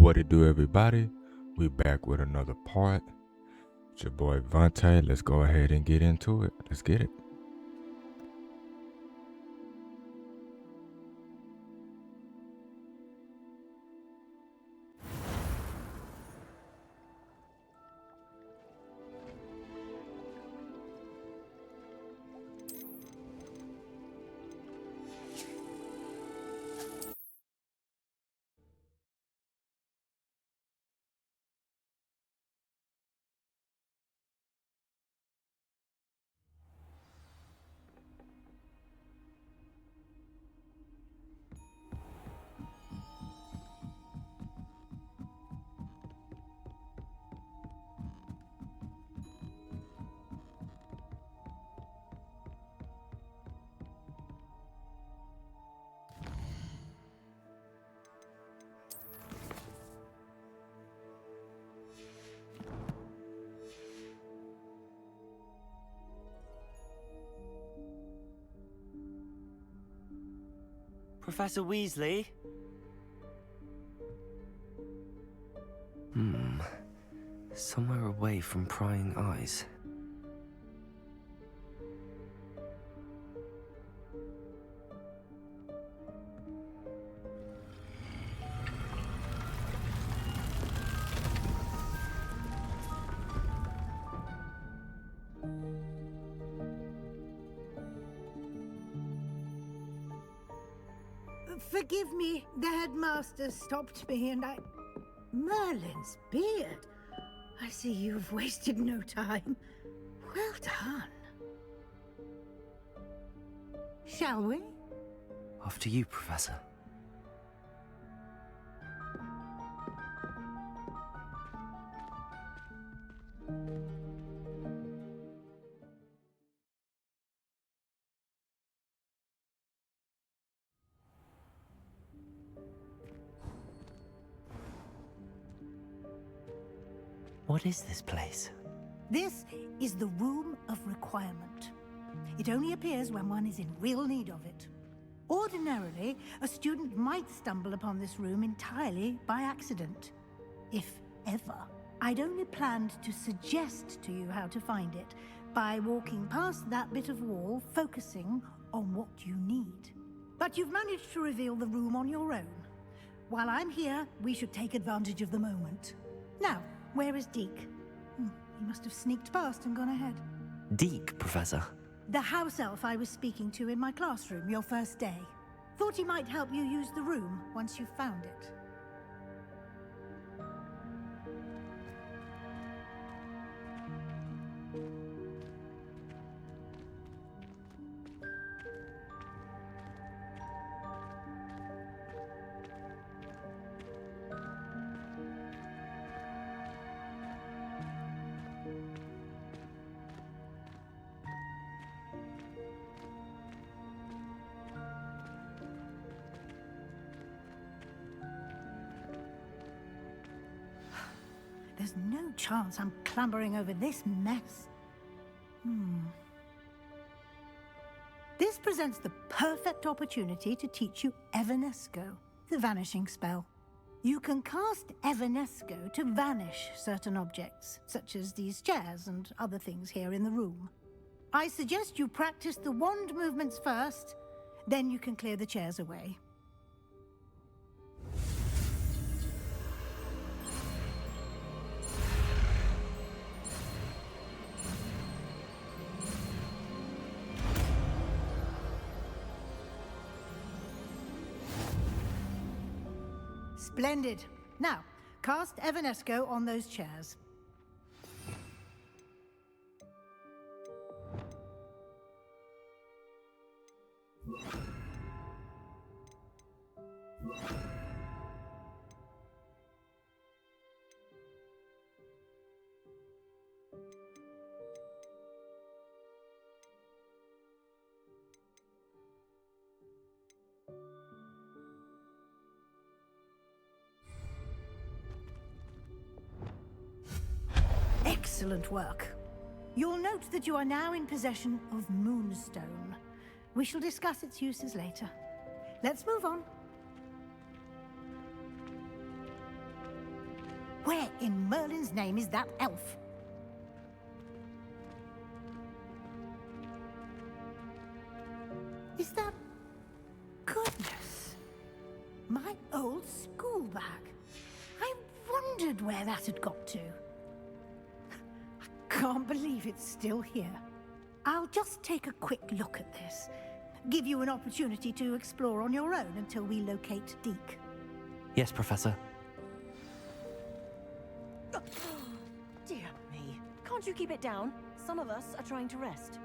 What it do, everybody? We back with another part. It's your boy Vontae. Let's go ahead and get into it. Let's get it. Professor Weasley? Somewhere away from prying eyes. Forgive me, the headmaster stopped me and I... Merlin's beard. I see you've wasted no time. Well done. Shall we? After you, Professor. What is this place? This is the Room of Requirement. It only appears when one is in real need of it. Ordinarily, a student might stumble upon this room entirely by accident. If ever. I'd only planned to suggest to you how to find it by walking past that bit of wall, focusing on what you need. But you've managed to reveal the room on your own. While I'm here, we should take advantage of the moment. Now, where is Deke? He must have sneaked past and gone ahead. Deke, Professor. The house elf I was speaking to in my classroom your first day. Thought he might help you use the room once you found it. There's no chance I'm clambering over this mess. This presents the perfect opportunity to teach you Evanesco, the vanishing spell. You can cast Evanesco to vanish certain objects, such as these chairs and other things here in the room. I suggest you practice the wand movements first, then you can clear the chairs away. Splendid. Now, cast Evanesco on those chairs. Excellent work. You'll note that you are now in possession of Moonstone. We shall discuss its uses later. Let's move on. Where in Merlin's name is that elf? Is that... Goodness. My old school bag. I wondered where that had got to. I can't believe it's still here. I'll just take a quick look at this. Give you an opportunity to explore on your own until we locate Deke. Yes, Professor. Dear me. Can't you keep it down? Some of us are trying to rest.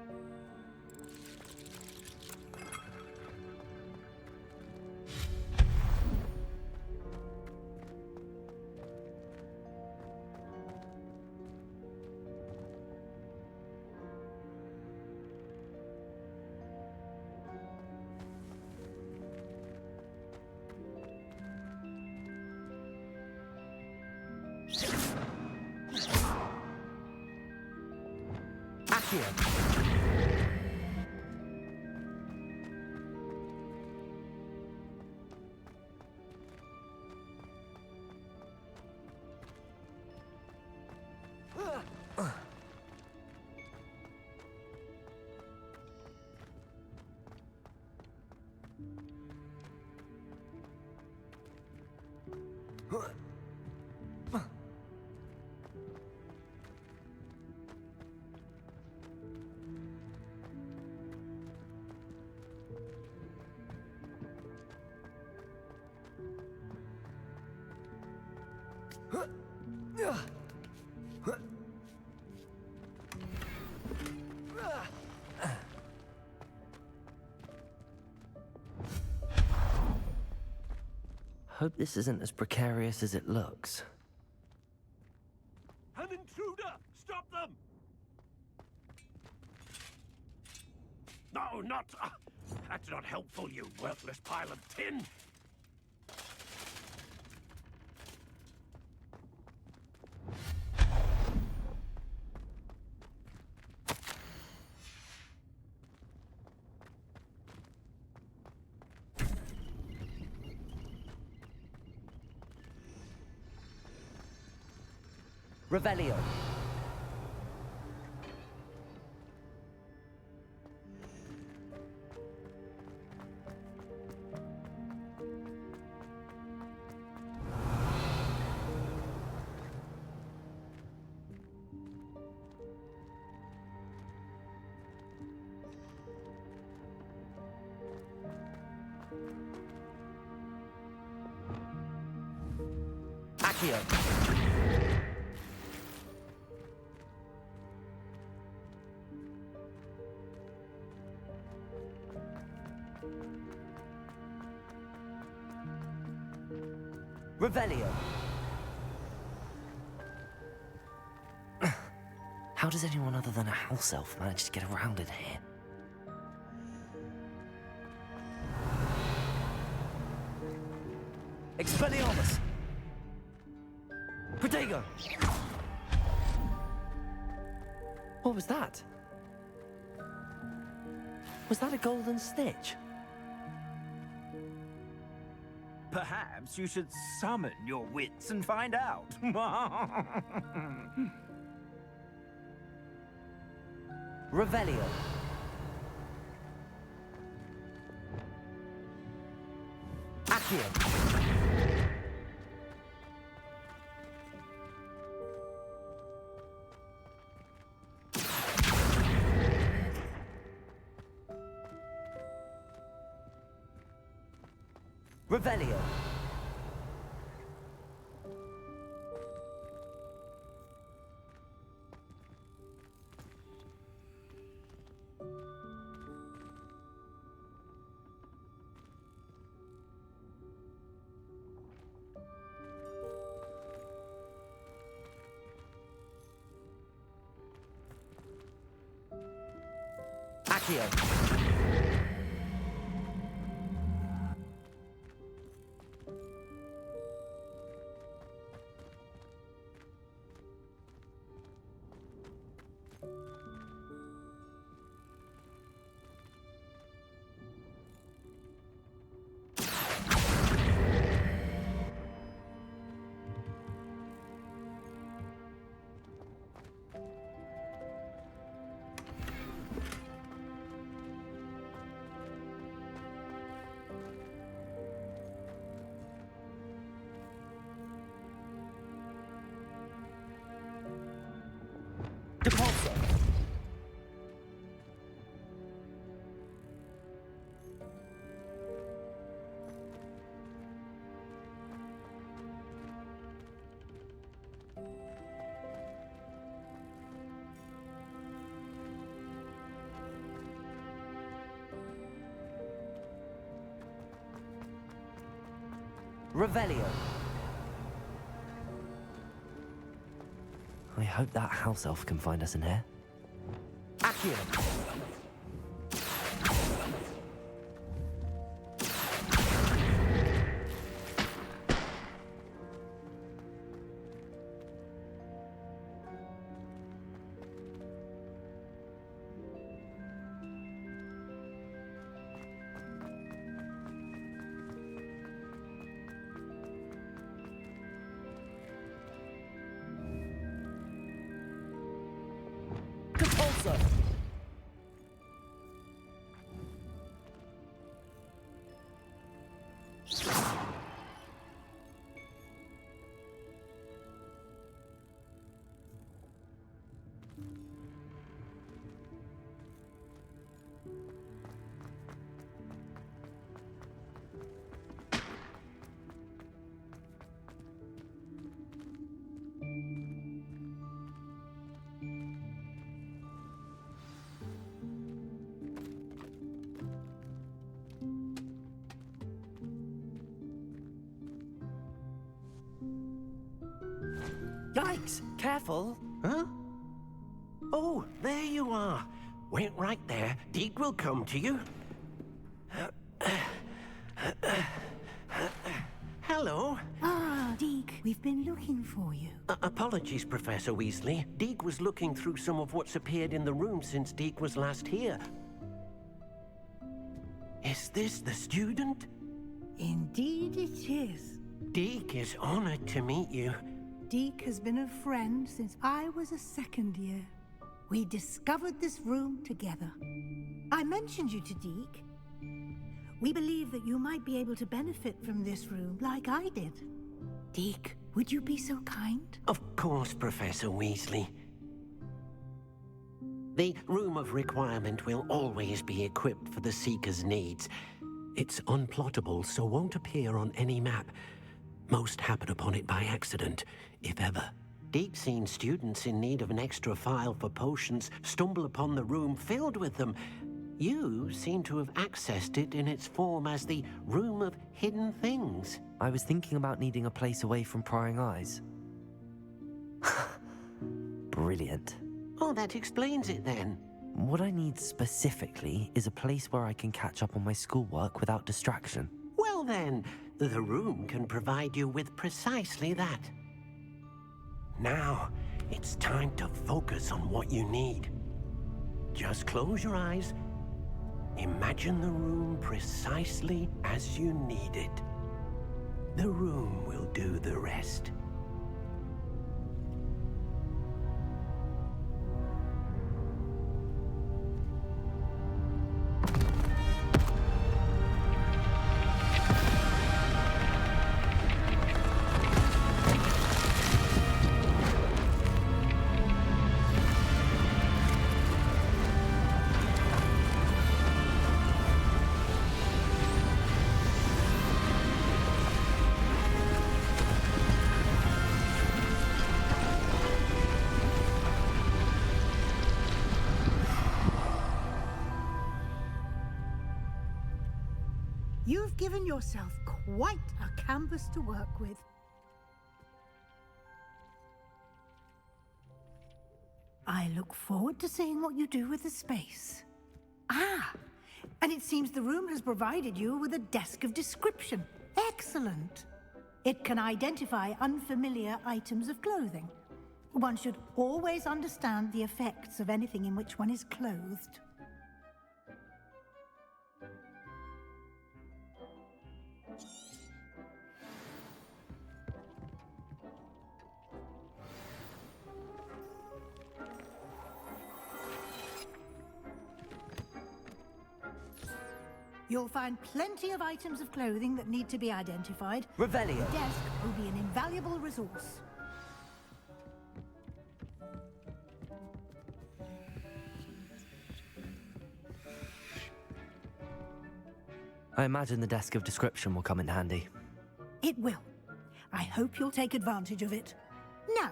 Hope this isn't as precarious as it looks. An intruder! Stop them! No, not... that's not helpful, you worthless pile of tin! Revelio. Accio. Revelio. How does anyone other than a house elf manage to get around in here? Expelliarmus! Protego! What was that? Was that a golden snitch? Perhaps you should summon your wits and find out. Revelio. Accio. Revelio. Accio. Depulso. Revelio. I hope that house elf can find us in here. Accio. Depulso. Yikes! Careful! Huh? Oh, there you are. Wait right there. Deke will come to you. Hello. Ah, Deke, we've been looking for you. Apologies, Professor Weasley. Deke was looking through some of what's appeared in the room since Deke was last here. Is this the student? Indeed it is. Deke is honored to meet you. Deke has been a friend since I was a second year. We discovered this room together. I mentioned you to Deke. We believe that you might be able to benefit from this room like I did. Deke, would you be so kind? Of course, Professor Weasley. The Room of Requirement will always be equipped for the Seeker's needs. It's unplottable, so won't appear on any map. Most happen upon it by accident, if ever. Deke's seen students in need of an extra file for potions stumble upon the room filled with them. You seem to have accessed it in its form as the Room of Hidden Things. I was thinking about needing a place away from prying eyes. Brilliant. Oh, that explains it then. What I need specifically is a place where I can catch up on my schoolwork without distraction. Well then, the room can provide you with precisely that. Now, it's time to focus on what you need. Just close your eyes. Imagine the room precisely as you need it. The room will do the rest. You've given yourself quite a canvas to work with. I look forward to seeing what you do with the space. Ah, and it seems the room has provided you with a desk of description. Excellent. It can identify unfamiliar items of clothing. One should always understand the effects of anything in which one is clothed. You'll find plenty of items of clothing that need to be identified. Revelio. The desk will be an invaluable resource. I imagine the desk of description will come in handy. It will. I hope you'll take advantage of it. Now,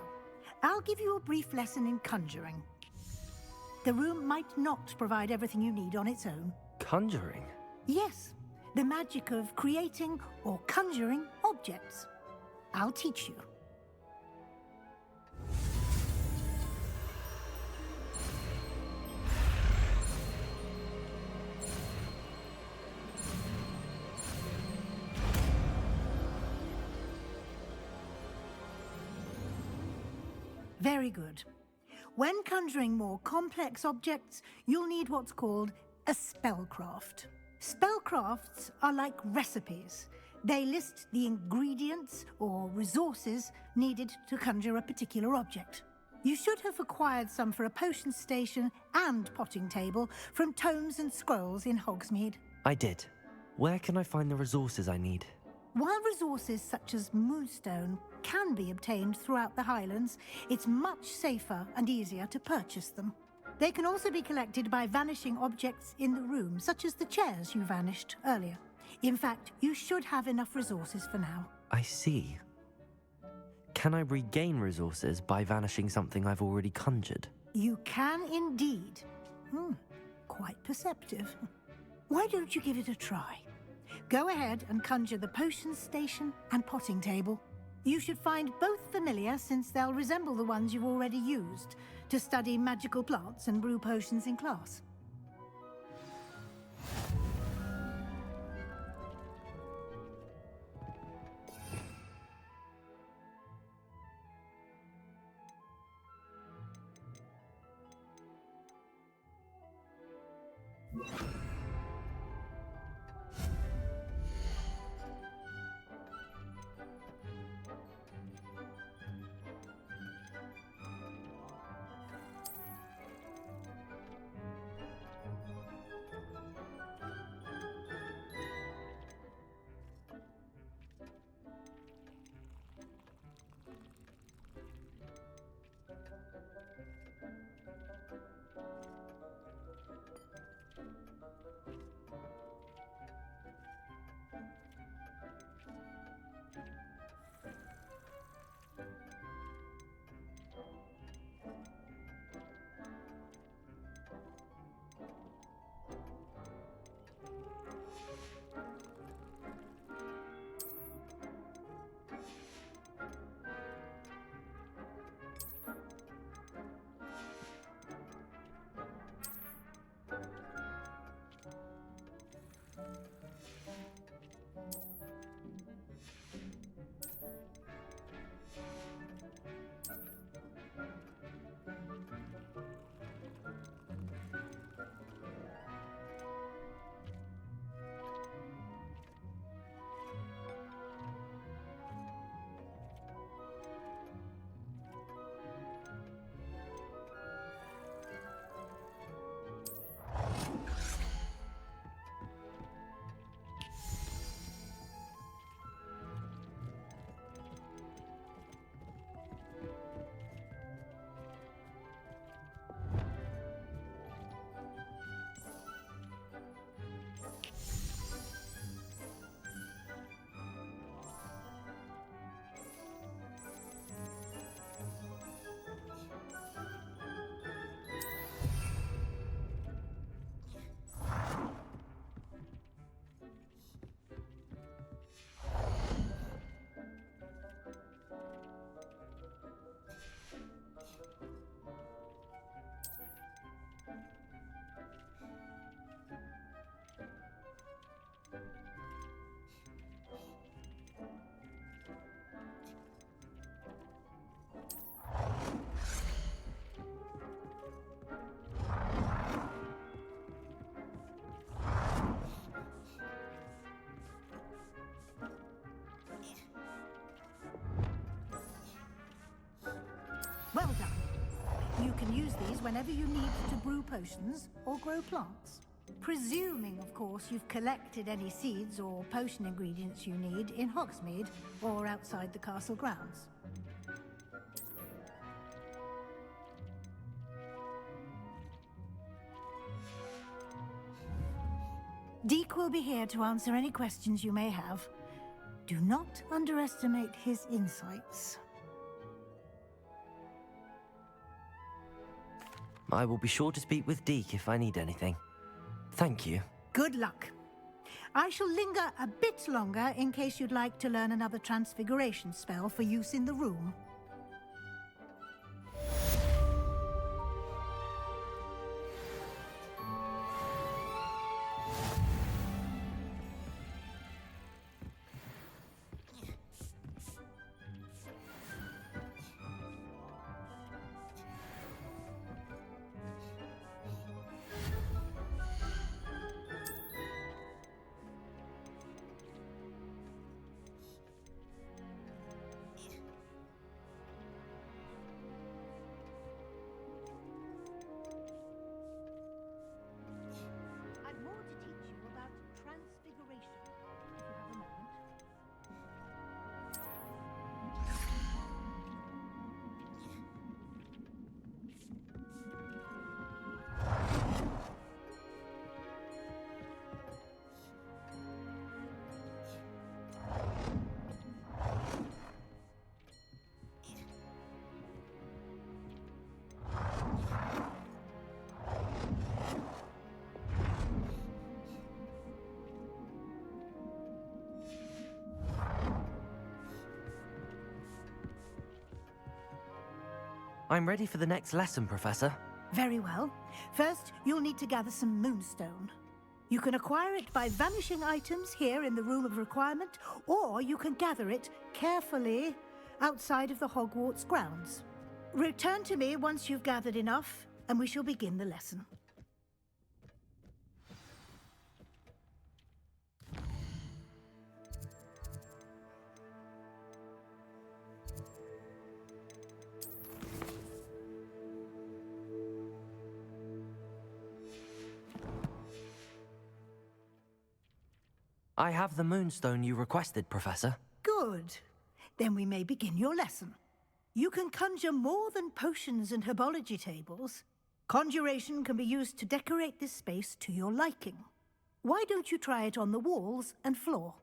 I'll give you a brief lesson in conjuring. The room might not provide everything you need on its own. Conjuring? Yes, the magic of creating or conjuring objects. I'll teach you. Very good. When conjuring more complex objects, you'll need what's called a spellcraft. Spellcrafts are like recipes. They list the ingredients or resources needed to conjure a particular object. You should have acquired some for a potion station and potting table from tomes and scrolls in Hogsmeade. I did. Where can I find the resources I need? While resources such as moonstone can be obtained throughout the Highlands, it's much safer and easier to purchase them. They can also be collected by vanishing objects in the room, such as the chairs you vanished earlier. In fact, you should have enough resources for now. I see. Can I regain resources by vanishing something I've already conjured? You can indeed. Quite perceptive. Why don't you give it a try? Go ahead and conjure the potion station and potting table. You should find both familiar, since they'll resemble the ones you've already used to study magical plants and brew potions in class. Well done. You can use these whenever you need to brew potions or grow plants. Presuming, of course, you've collected any seeds or potion ingredients you need in Hogsmeade or outside the castle grounds. Deke will be here to answer any questions you may have. Do not underestimate his insights. I will be sure to speak with Deke if I need anything. Thank you. Good luck. I shall linger a bit longer in case you'd like to learn another transfiguration spell for use in the room. I've more to teach you about transfiguration, if you have a moment. I'm ready for the next lesson, Professor. Very well. First, you'll need to gather some moonstone. You can acquire it by vanishing items here in the Room of Requirement, or you can gather it carefully outside of the Hogwarts grounds. Return to me once you've gathered enough, and we shall begin the lesson. I have the moonstone you requested, Professor. Good. Then we may begin your lesson. You can conjure more than potions and herbology tables. Conjuration can be used to decorate this space to your liking. Why don't you try it on the walls and floor?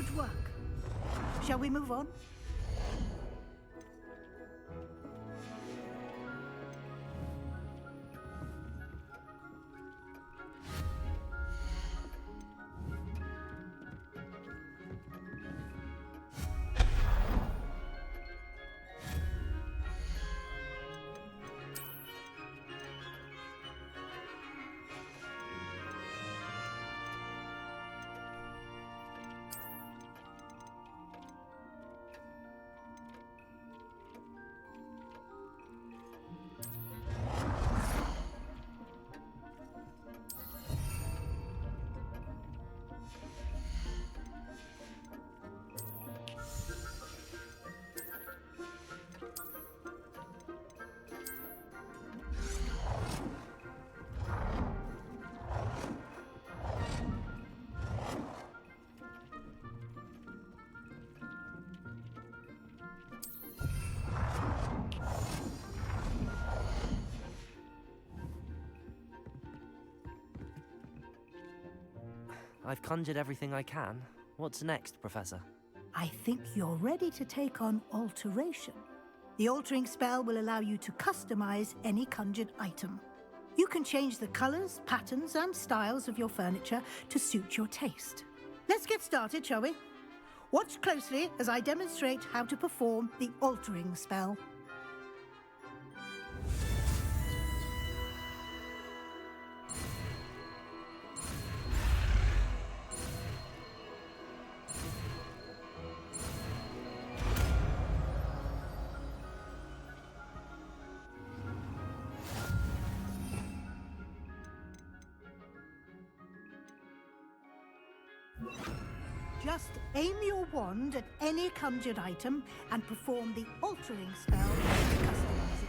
Excellent work. Shall we move on? I've conjured everything I can. What's next, Professor? I think you're ready to take on alteration. The altering spell will allow you to customize any conjured item. You can change the colors, patterns, and styles of your furniture to suit your taste. Let's get started, shall we? Watch closely as I demonstrate how to perform the altering spell. Just aim your wand at any conjured item and perform the altering spell to customize it.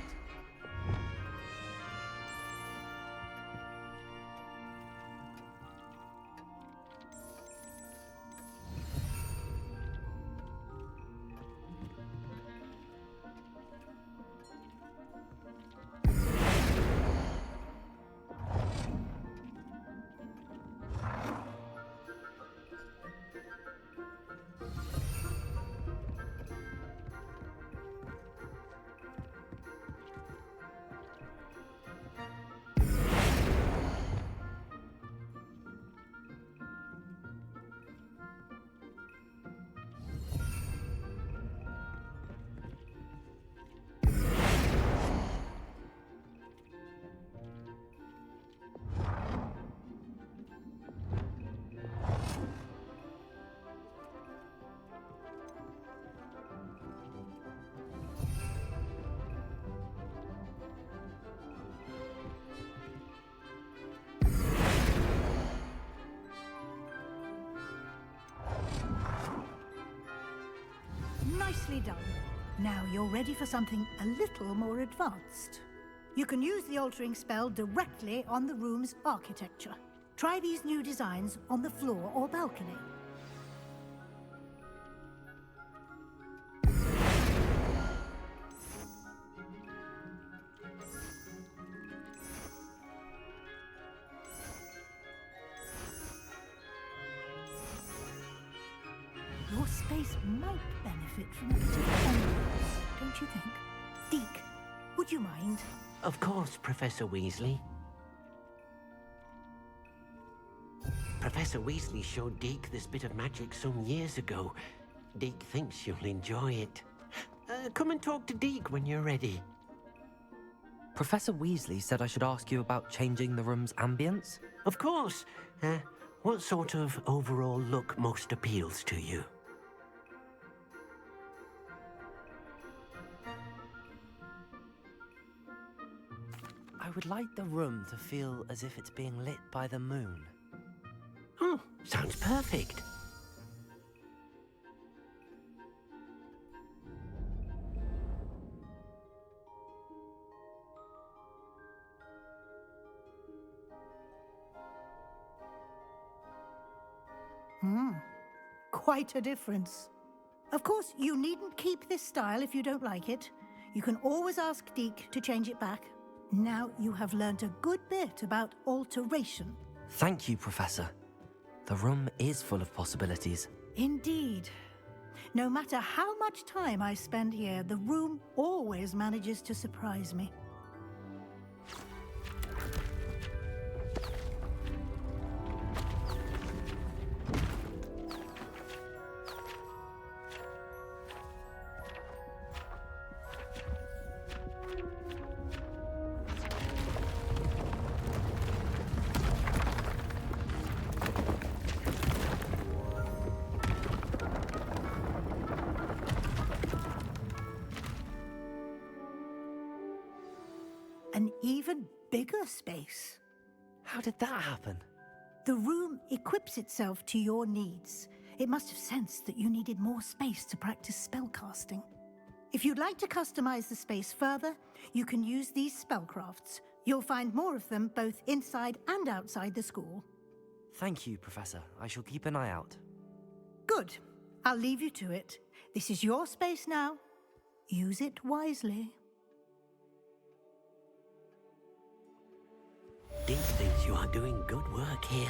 Nicely done. Now you're ready for something a little more advanced. You can use the altering spell directly on the room's architecture. Try these new designs on the floor or balcony. Your space might benefit from a bit of ambience, don't you think? Deke, would you mind? Of course, Professor Weasley. Professor Weasley showed Deke this bit of magic some years ago. Deke thinks you'll enjoy it. Come and talk to Deke when you're ready. Professor Weasley said I should ask you about changing the room's ambience? Of course. What sort of overall look most appeals to you? I would like the room to feel as if it's being lit by the moon. Oh, sounds perfect. Quite a difference. Of course, you needn't keep this style if you don't like it. You can always ask Deke to change it back. Now you have learnt a good bit about alteration. Thank you, Professor. The room is full of possibilities. Indeed. No matter how much time I spend here, the room always manages to surprise me. An even bigger space. How did that happen? The room equips itself to your needs. It must have sensed that you needed more space to practice spellcasting. If you'd like to customize the space further, you can use these spellcrafts. You'll find more of them both inside and outside the school. Thank you, Professor. I shall keep an eye out. Good. I'll leave you to it. This is your space now. Use it wisely. Dean thinks you are doing good work here.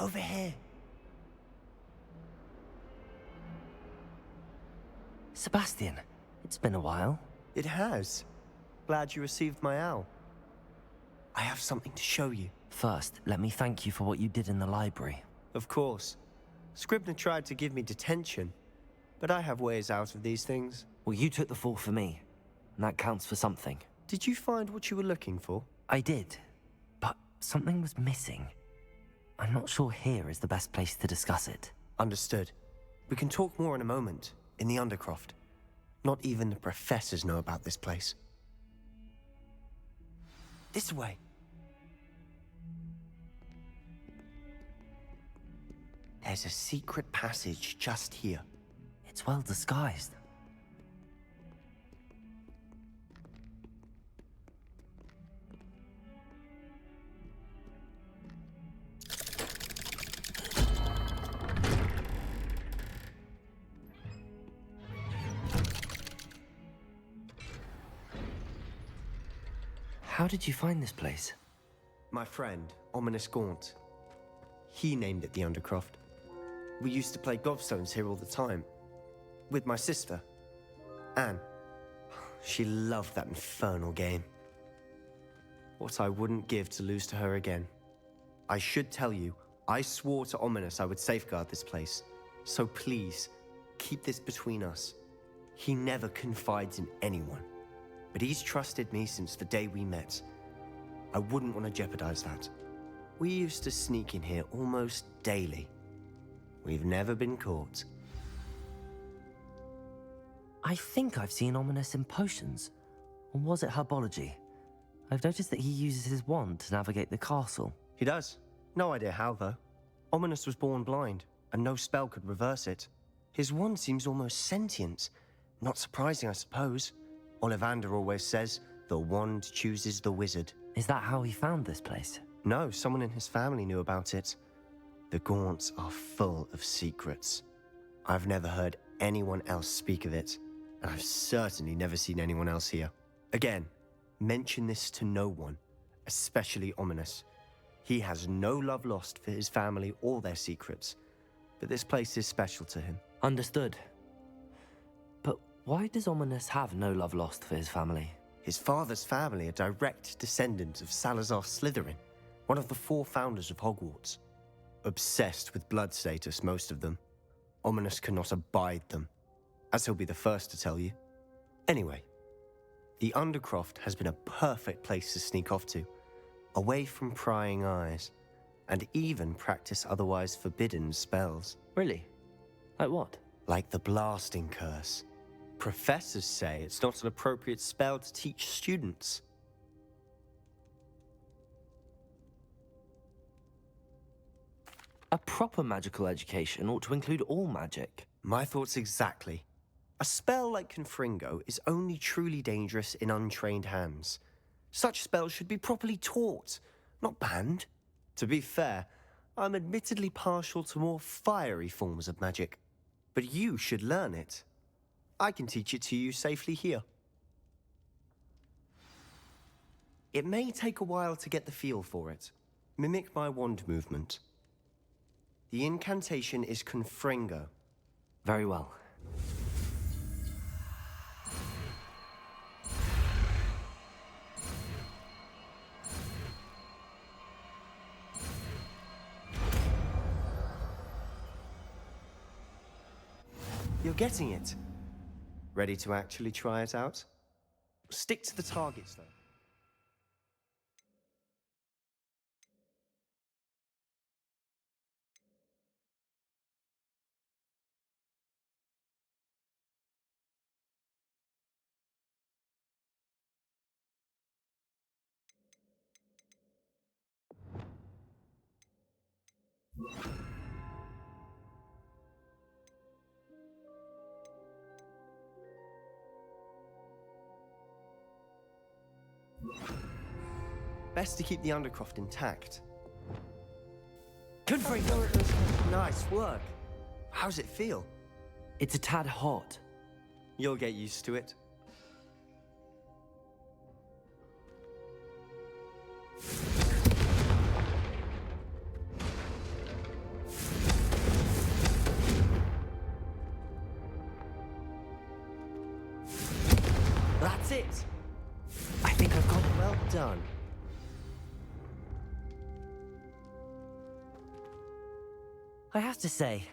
Over here. Sebastian, it's been a while. It has. Glad you received my owl. I have something to show you. First, let me thank you for what you did in the library. Of course. Scribner tried to give me detention, but I have ways out of these things. Well, you took the fall for me, and that counts for something. Did you find what you were looking for? I did, but something was missing. I'm not sure here is the best place to discuss it. Understood. We can talk more in a moment, in the Undercroft. Not even the professors know about this place. This way. There's a secret passage just here. It's well disguised. How did you find this place? My friend, Ominous Gaunt. He named it the Undercroft. We used to play gobstones here all the time. With my sister, Anne. She loved that infernal game. What I wouldn't give to lose to her again. I should tell you, I swore to Ominous I would safeguard this place. So please, keep this between us. He never confides in anyone. But he's trusted me since the day we met. I wouldn't want to jeopardize that. We used to sneak in here almost daily. We've never been caught. I think I've seen Ominous in potions. Or was it herbology? I've noticed that he uses his wand to navigate the castle. He does. No idea how, though. Ominous was born blind, and no spell could reverse it. His wand seems almost sentient. Not surprising, I suppose. Ollivander always says, the wand chooses the wizard. Is that how he found this place? No, someone in his family knew about it. The Gaunts are full of secrets. I've never heard anyone else speak of it, and I've certainly never seen anyone else here. Again, mention this to no one, especially Ominous. He has no love lost for his family or their secrets, but this place is special to him. Understood. But why does Ominous have no love lost for his family? His father's family are direct descendants of Salazar Slytherin, one of the 4 founders of Hogwarts. Obsessed with blood status, most of them. Ominous cannot abide them, as he'll be the first to tell you. Anyway, the Undercroft has been a perfect place to sneak off to, away from prying eyes, and even practice otherwise forbidden spells. Really? Like what? Like the Blasting Curse. Professors say it's not an appropriate spell to teach students. A proper magical education ought to include all magic. My thoughts exactly. A spell like Confringo is only truly dangerous in untrained hands. Such spells should be properly taught, not banned. To be fair, I'm admittedly partial to more fiery forms of magic. But you should learn it. I can teach it to you safely here. It may take a while to get the feel for it. Mimic my wand movement. The incantation is Confringo. Very well. You're getting it. Ready to actually try it out? Stick to the targets, though. Best to keep the Undercroft intact. Confringo! Nice work. How's it feel? It's a tad hot. You'll get used to it. done. I have to say,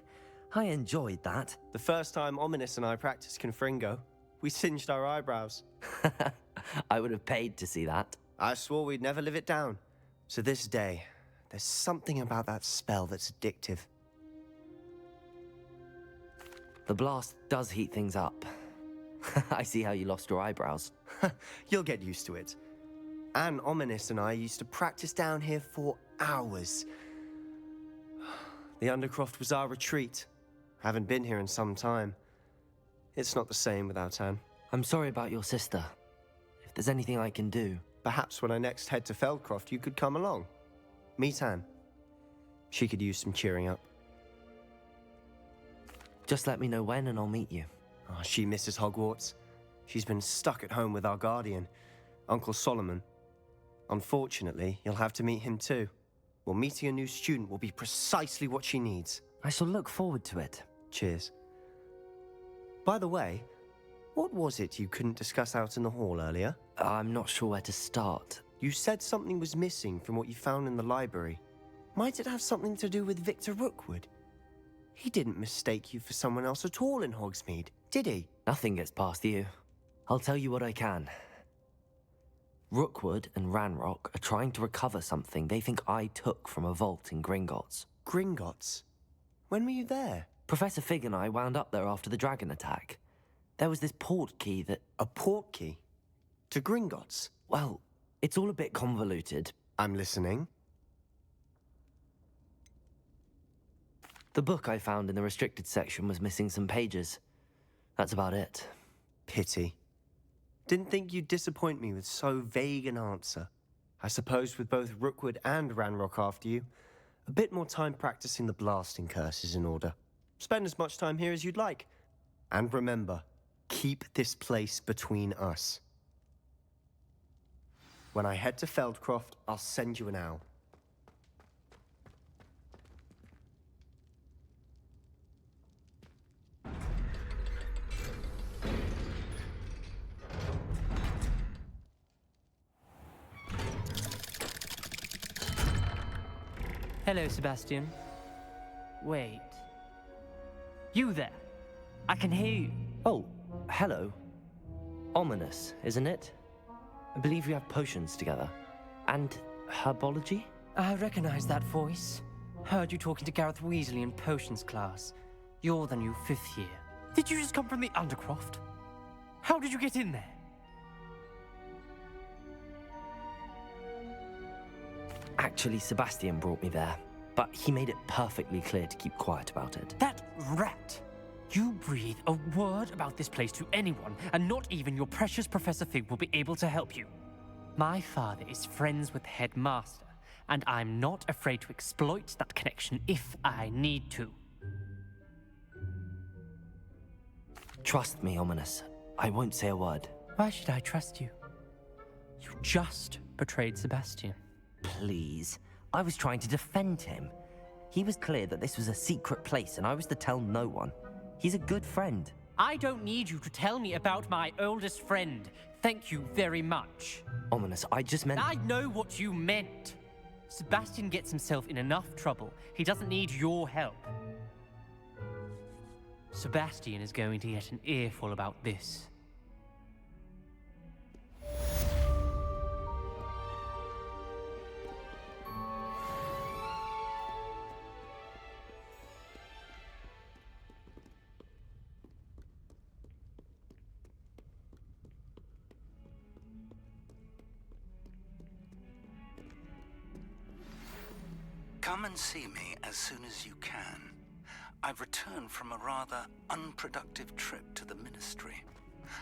I enjoyed that. The first time Ominous and I practiced Confringo, we singed our eyebrows. I would have paid to see that. I swore we'd never live it down. So this day, there's something about that spell that's addictive. The blast does heat things up. I see how you lost your eyebrows. You'll get used to it. Anne, Ominous and I used to practice down here for hours. The Undercroft was our retreat. Haven't been here in some time. It's not the same without Anne. I'm sorry about your sister. If there's anything I can do... Perhaps when I next head to Feldcroft, you could come along. Meet Anne. She could use some cheering up. Just let me know when and I'll meet you. Oh, she misses Hogwarts. She's been stuck at home with our guardian, Uncle Solomon. Unfortunately, you'll have to meet him too. Well, meeting a new student will be precisely what she needs. I shall look forward to it. Cheers. By the way, what was it you couldn't discuss out in the hall earlier? I'm not sure where to start. You said something was missing from what you found in the library. Might it have something to do with Victor Rookwood? He didn't mistake you for someone else at all in Hogsmeade, did he? Nothing gets past you. I'll tell you what I can. Rookwood and Ranrock are trying to recover something they think I took from a vault in Gringotts. Gringotts? When were you there? Professor Fig and I wound up there after the dragon attack. There was this port key that... A port key? To Gringotts? Well, it's all a bit convoluted. I'm listening. The book I found in the restricted section was missing some pages. That's about it. Pity. Didn't think you'd disappoint me with so vague an answer. I suppose with both Rookwood and Ranrock after you, a bit more time practicing the blasting curse is in order. Spend as much time here as you'd like. And remember, keep this place between us. When I head to Feldcroft, I'll send you an owl. Hello, Sebastian. Wait. You there? I can hear you. Oh, hello. Ominous, isn't it? I believe we have potions together. And herbology? I recognize that voice. Heard you talking to Gareth Weasley in potions class. You're the new 5th year. Did you just come from the Undercroft? How did you get in there? Actually, Sebastian brought me there, but he made it perfectly clear to keep quiet about it. That rat! You breathe a word about this place to anyone, and not even your precious Professor Fig will be able to help you. My father is friends with the headmaster, and I'm not afraid to exploit that connection if I need to. Trust me, Ominous. I won't say a word. Why should I trust you? You just betrayed Sebastian. Please. I was trying to defend him. He was clear that this was a secret place and I was to tell no one. He's a good friend. I don't need you to tell me about my oldest friend. Thank you very much. Ominous, I just meant... I know what you meant. Sebastian gets himself in enough trouble. He doesn't need your help. Sebastian is going to get an earful about this. Come and see me as soon as you can. I've returned from a rather unproductive trip to the Ministry,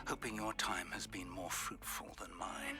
hoping your time has been more fruitful than mine.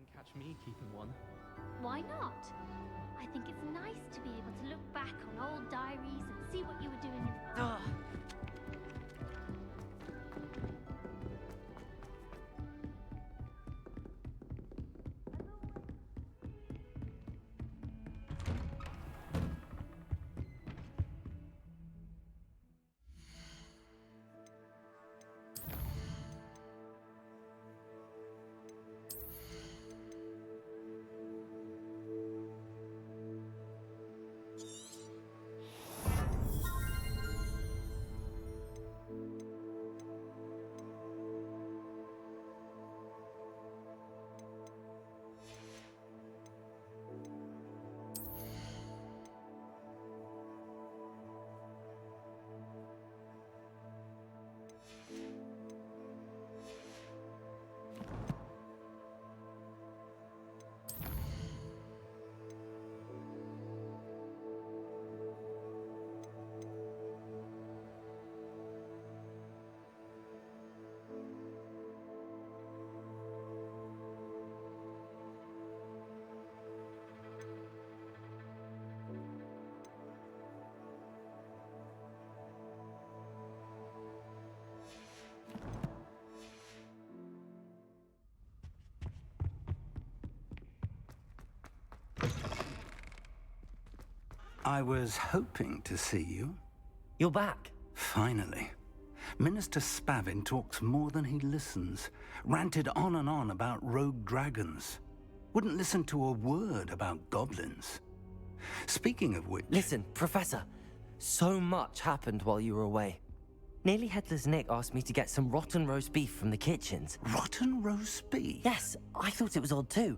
wouldn't catch me keeping one. Why not? I think it's nice to be able to look back on old diaries and see what you were doing in the past. I was hoping to see you. You're back. Finally. Minister Spavin talks more than he listens. Ranted on and on about rogue dragons. Wouldn't listen to a word about goblins. Speaking of which... Listen, Professor. So much happened while you were away. Nearly Headless Nick asked me to get some rotten roast beef from the kitchens. Rotten roast beef? Yes, I thought it was odd too.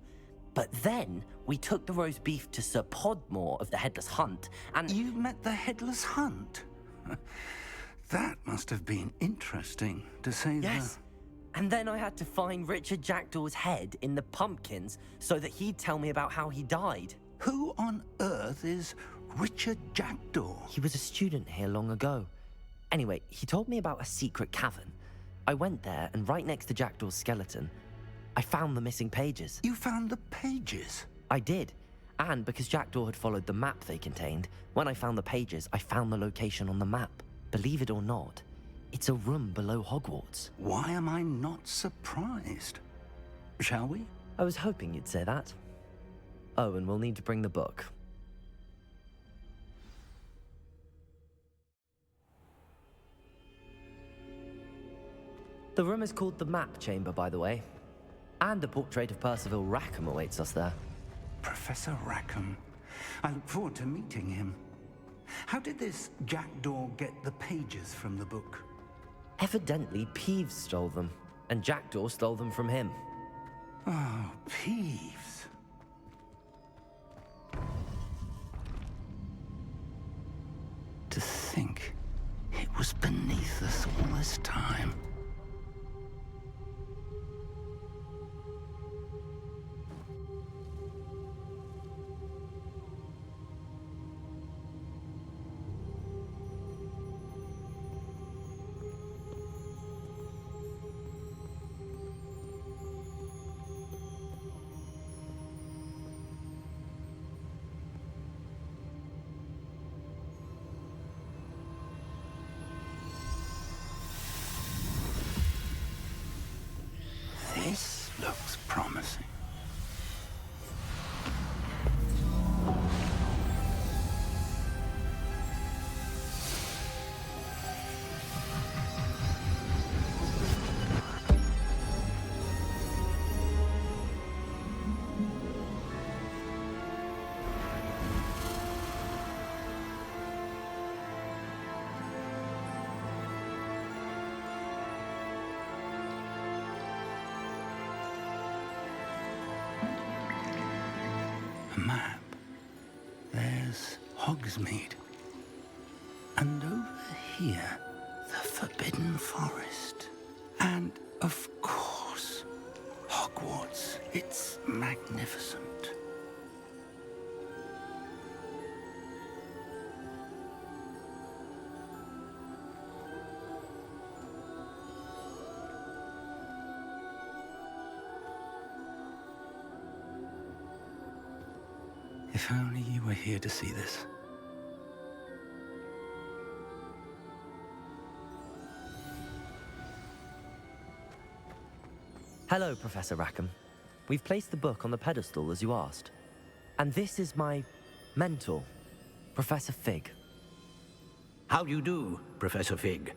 But then we took the roast beef to Sir Podmore of the Headless Hunt, and... You met the Headless Hunt? That must have been interesting, to say the... Yes. And then I had to find Richard Jackdaw's head in the pumpkins so that he'd tell me about how he died. Who on earth is Richard Jackdaw? He was a student here long ago. Anyway, he told me about a secret cavern. I went there, and right next to Jackdaw's skeleton, I found the missing pages. You found the pages? I did. And because Jackdaw had followed the map they contained, when I found the pages, I found the location on the map. Believe it or not, it's a room below Hogwarts. Why am I not surprised? Shall we? I was hoping you'd say that. Oh, and we'll need to bring the book. The room is called the Map Chamber, by the way. And a portrait of Percival Rackham awaits us there. Professor Rackham. I look forward to meeting him. How did this Jackdaw get the pages from the book? Evidently, Peeves stole them, and Jackdaw stole them from him. Oh, Peeves. To think it was beneath us all this time. This looks promising. Map. There's Hogsmeade. And over here, the Forbidden Forest. And, of course, Hogwarts. It's magnificent. If only you were here to see this. Hello, Professor Rackham. We've placed the book on the pedestal as you asked. And this is my mentor, Professor Fig. How do you do, Professor Fig?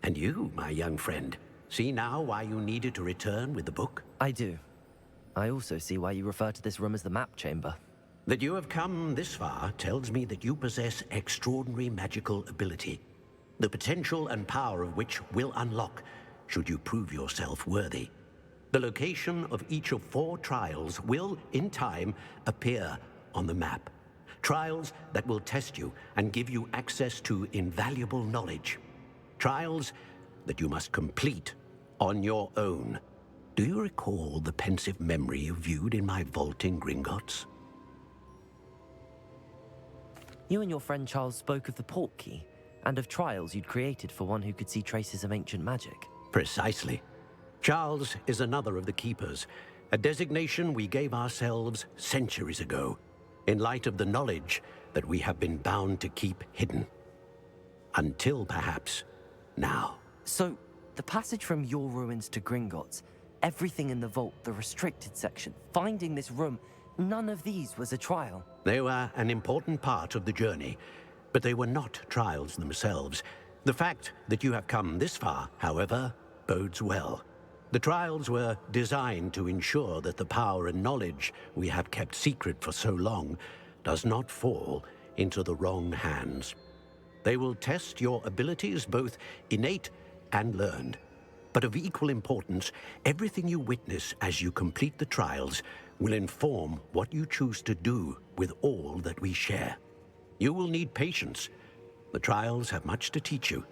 And you, my young friend, see now why you needed to return with the book? I do. I also see why you refer to this room as the map chamber. That you have come this far tells me that you possess extraordinary magical ability, the potential and power of which will unlock should you prove yourself worthy. The location of each of 4 trials will, in time, appear on the map. Trials that will test you and give you access to invaluable knowledge. Trials that you must complete on your own. Do you recall the pensive memory you viewed in my vault in Gringotts? You and your friend Charles spoke of the port key, and of trials you'd created for one who could see traces of ancient magic. Precisely. Charles is another of the Keepers, a designation we gave ourselves centuries ago, in light of the knowledge that we have been bound to keep hidden. Until, perhaps, now. So, the passage from your ruins to Gringotts, everything in the vault, the restricted section, finding this room, none of these was a trial. They were an important part of the journey, but they were not trials themselves. The fact that you have come this far, however, bodes well. The trials were designed to ensure that the power and knowledge we have kept secret for so long does not fall into the wrong hands. They will test your abilities, both innate and learned. But of equal importance, everything you witness as you complete the trials will inform what you choose to do with all that we share. You will need patience. The trials have much to teach you.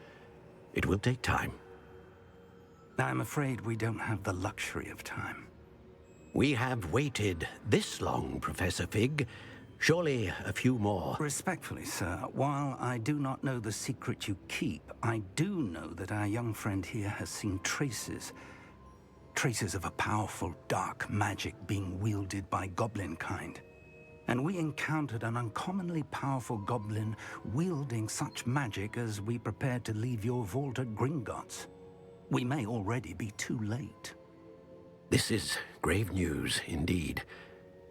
It will take time. I'm afraid we don't have the luxury of time. We have waited this long, Professor Fig. Surely a few more. Respectfully, sir, while I do not know the secret you keep, I do know that our young friend here has seen traces of a powerful dark magic being wielded by goblin kind. And we encountered an uncommonly powerful goblin wielding such magic as we prepared to leave your vault at Gringotts. We may already be too late. This is grave news indeed.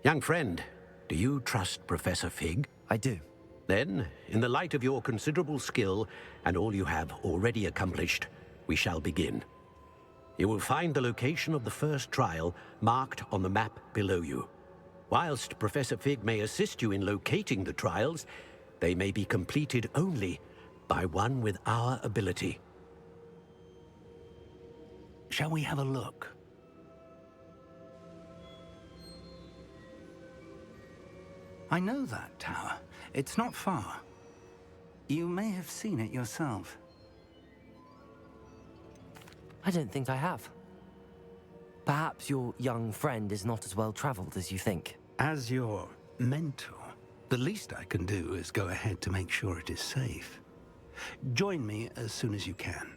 Young friend, do you trust Professor Fig? I do. Then, in the light of your considerable skill and all you have already accomplished, we shall begin. You will find the location of the first trial marked on the map below you. Whilst Professor Fig may assist you in locating the trials, they may be completed only by one with our ability. Shall we have a look? I know that tower. It's not far. You may have seen it yourself. I don't think I have. Perhaps your young friend is not as well traveled as you think. As your mentor, the least I can do is go ahead to make sure it is safe. Join me as soon as you can.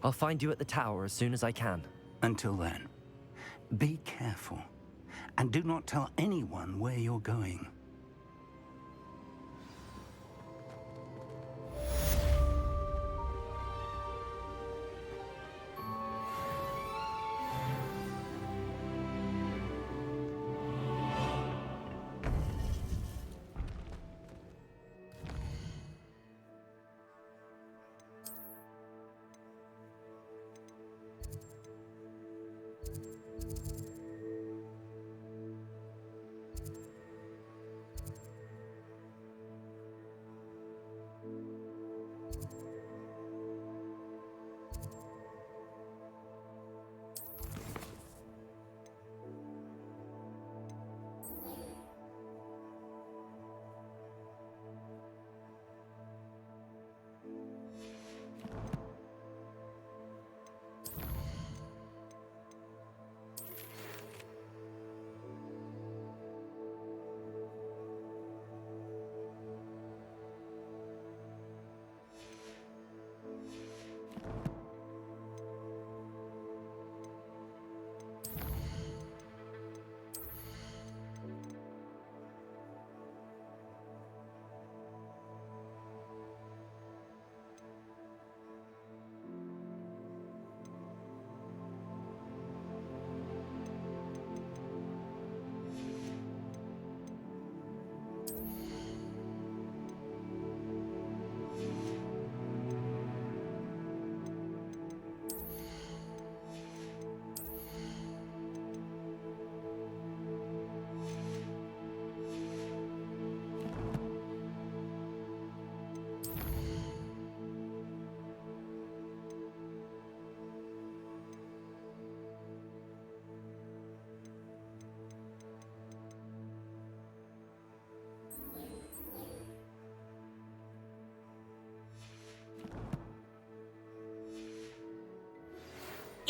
I'll find you at the tower as soon as I can. Until then, be careful, and do not tell anyone where you're going.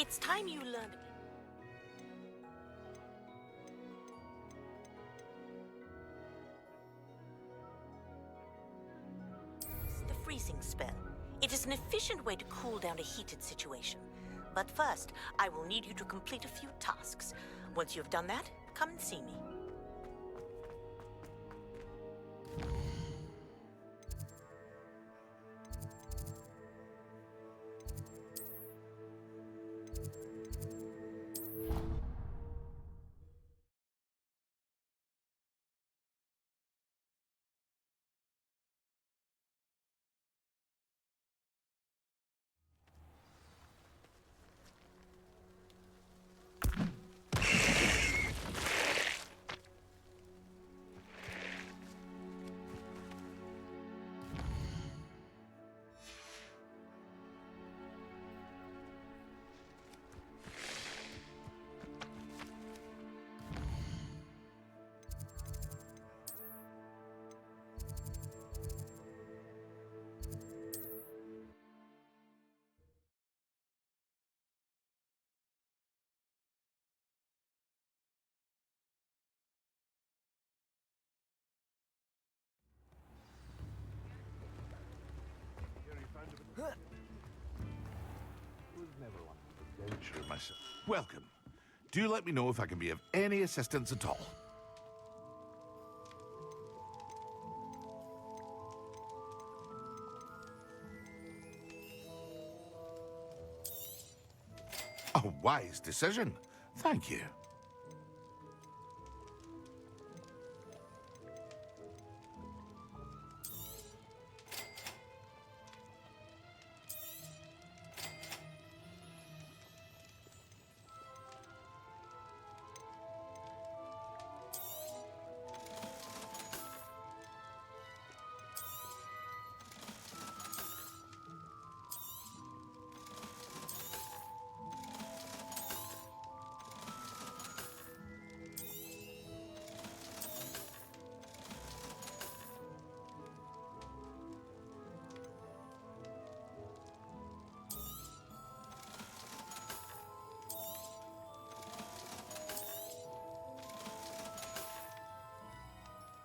It's time you learned. The freezing spell. It is an efficient way to cool down a heated situation. But first, I will need you to complete a few tasks. Once you've done that, come and see me. Adventure myself. Welcome. Do let me know if I can be of any assistance at all. A wise decision. Thank you.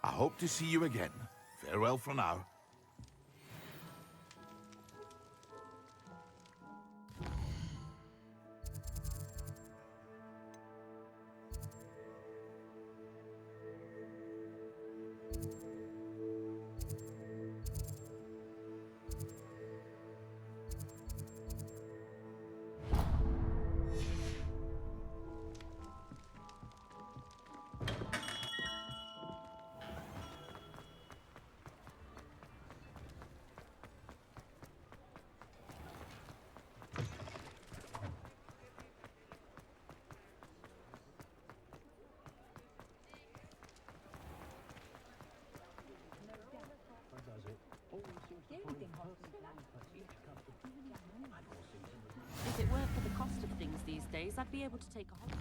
I hope to see you again. Farewell for now. If it weren't for the cost of things these days, I'd be able to take a holiday.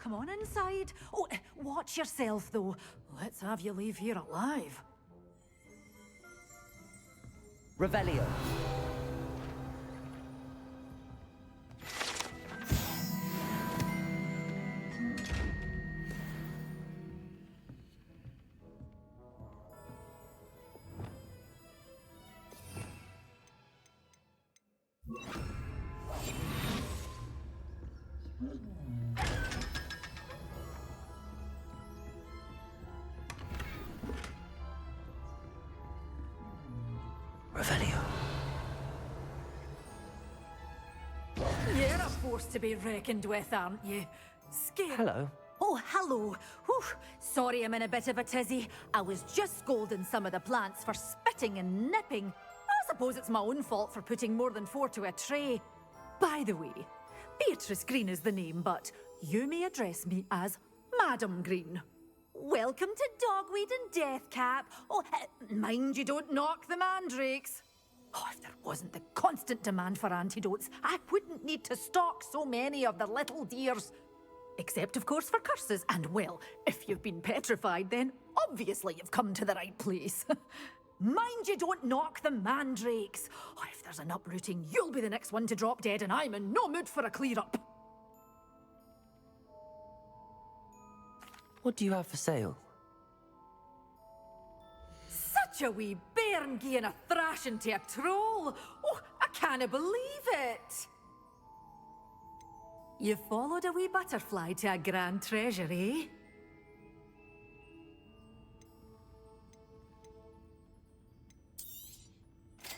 Come on inside. Oh, watch yourself, though. Let's have you leave here alive. Revelio. Revelio. You're a force to be reckoned with, aren't you? Scary. Hello. Oh, hello. Whew. Sorry I'm in a bit of a tizzy. I was just scolding some of the plants for spitting and nipping. I suppose it's my own fault for putting more than 4 to a tray. By the way, Beatrice Green is the name, but you may address me as Madam Green. Welcome to Dogweed and Deathcap. Oh, mind you don't knock the mandrakes. Oh, if there wasn't the constant demand for antidotes, I wouldn't need to stock so many of the little dears. Except, of course, for curses. And, well, if you've been petrified, then obviously you've come to the right place. Mind you don't knock the mandrakes. Oh, if there's an uprooting, you'll be the next one to drop dead, and I'm in no mood for a clear-up. What do you have for sale? Such a wee bairn gieing a thrashing to a troll. Oh, I can't believe it. You followed a wee butterfly to a grand treasure, eh?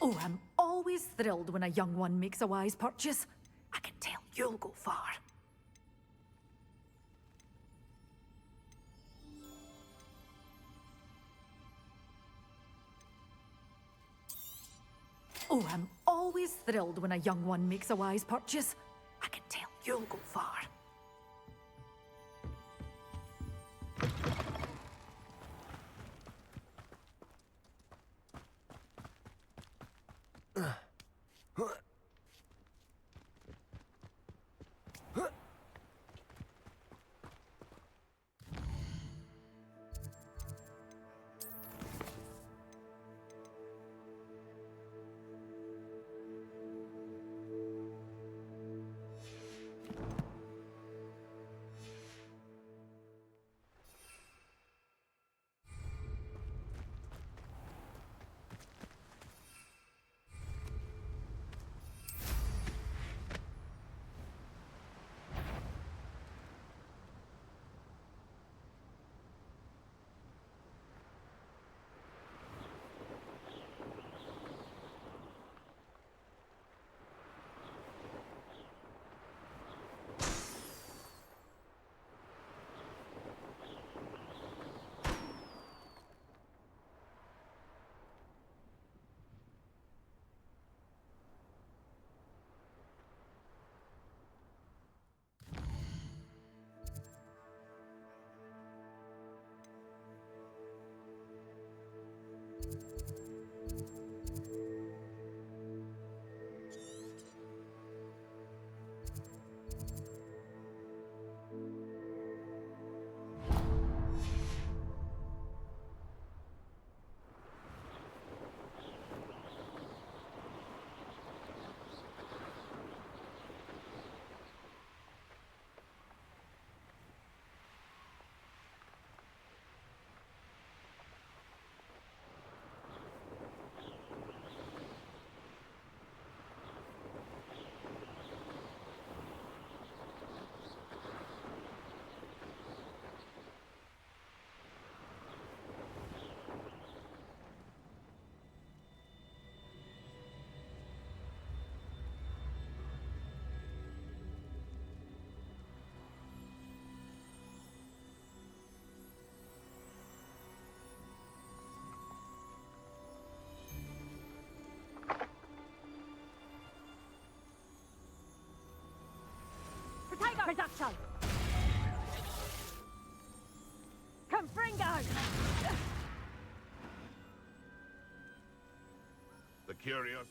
Oh, I'm always thrilled when a young one makes a wise purchase. I can tell you'll go far. Oh, I'm always thrilled when a young one makes a wise purchase. I can tell you'll go far. Production! Confringo! The curious.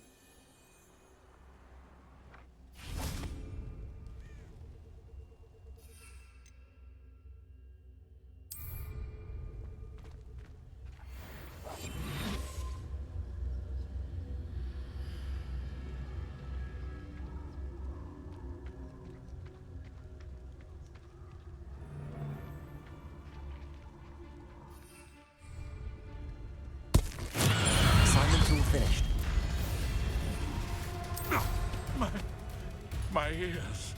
Finished. My ears.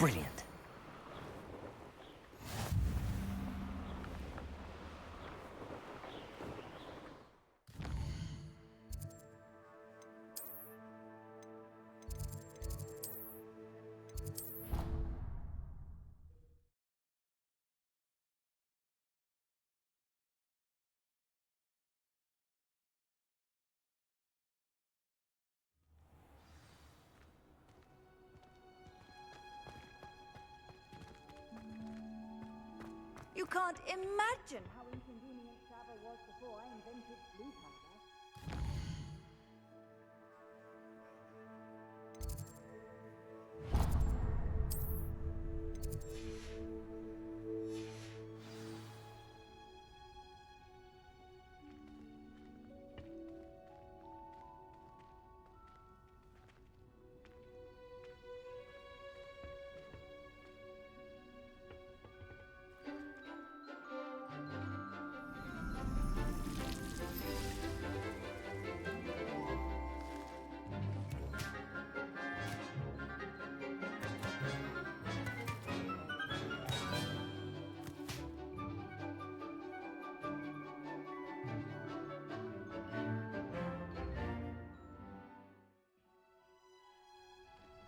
Brilliant. You can't imagine how inconvenient travel was before I invented blue powder.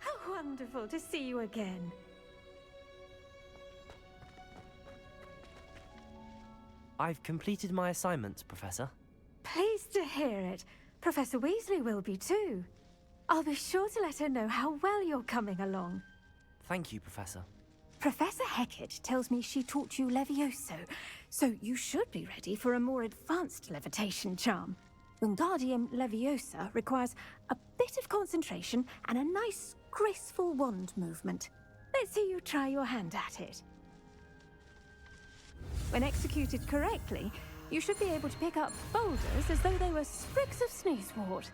How wonderful to see you again. I've completed my assignments, Professor. Pleased to hear it. Professor Weasley will be too. I'll be sure to let her know how well you're coming along. Thank you, Professor. Professor Hecat tells me she taught you Levioso, so you should be ready for a more advanced levitation charm. Wingardium Leviosa requires a bit of concentration and a nice, graceful wand movement. Let's see you try your hand at it. When executed correctly, you should be able to pick up boulders as though they were sprigs of sneezewort.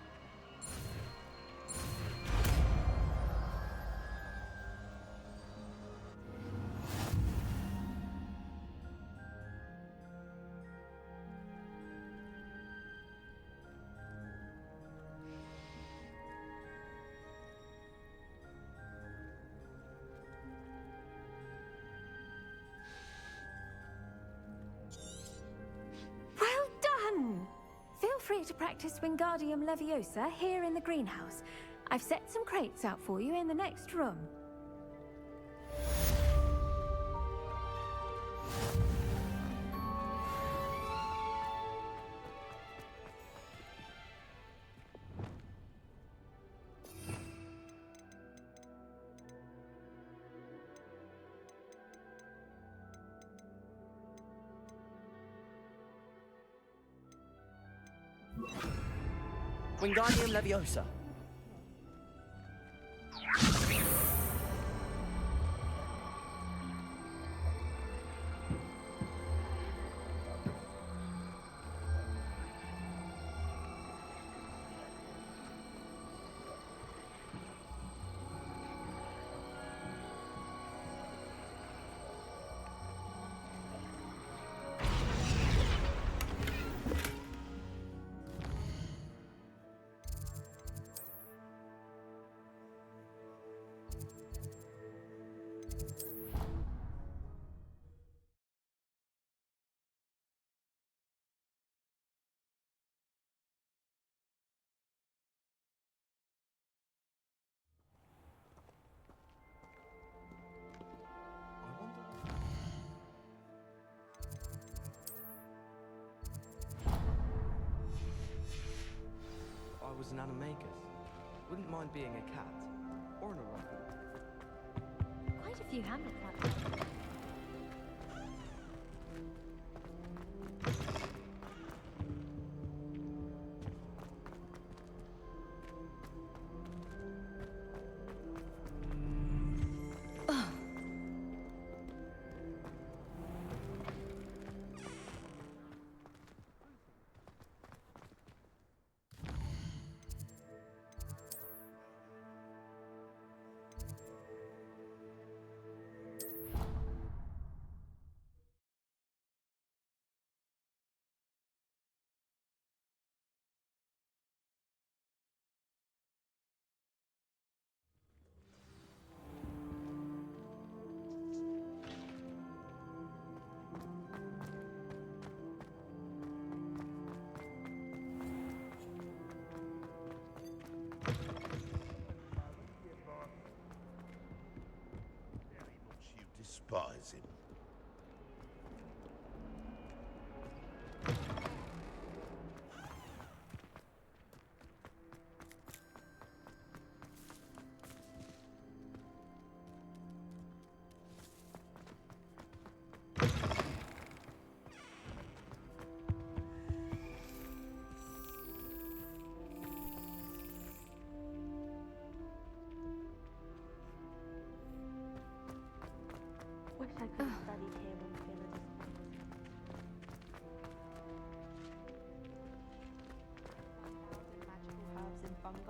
Feel free to practice Wingardium Leviosa here in the greenhouse. I've set some crates out for you in the next room. Wingardium Leviosa. I was an animagus. Wouldn't mind being a cat. Or an oracle. Quite a few Hamlets like that.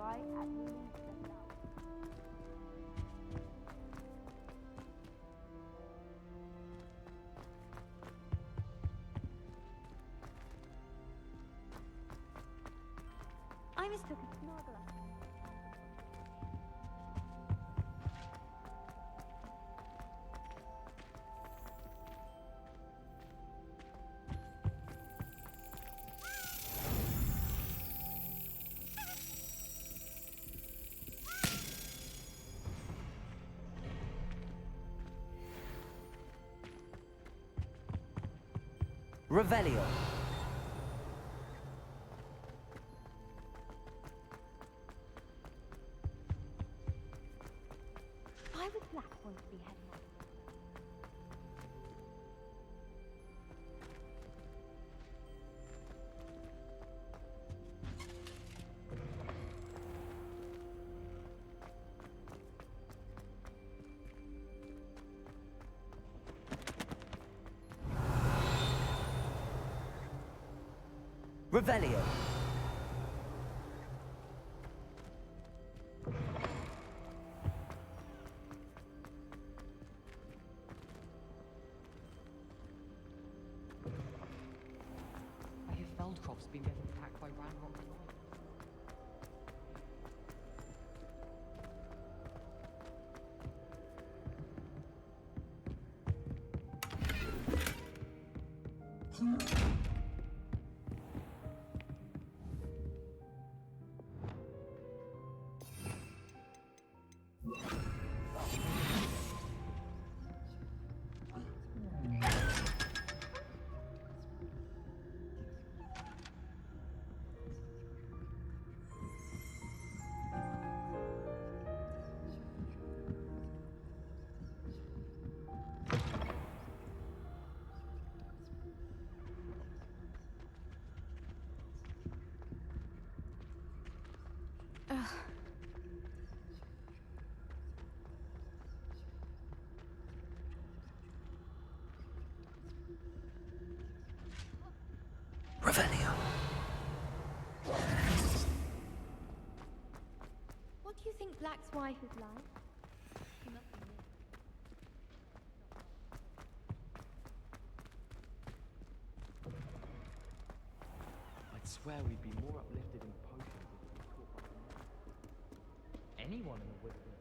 try at least enough. I mistook a snorkeler. Revelio. I was black once to be headmaster. Revelio. I hear Feldcroft's been getting attacked by Ranrock tonight. Revelio. What do you think Black's wife is like? Nothing new. I'd swear we'd be more uplifted in potions if we were taught by them. Anyone in the wisdom.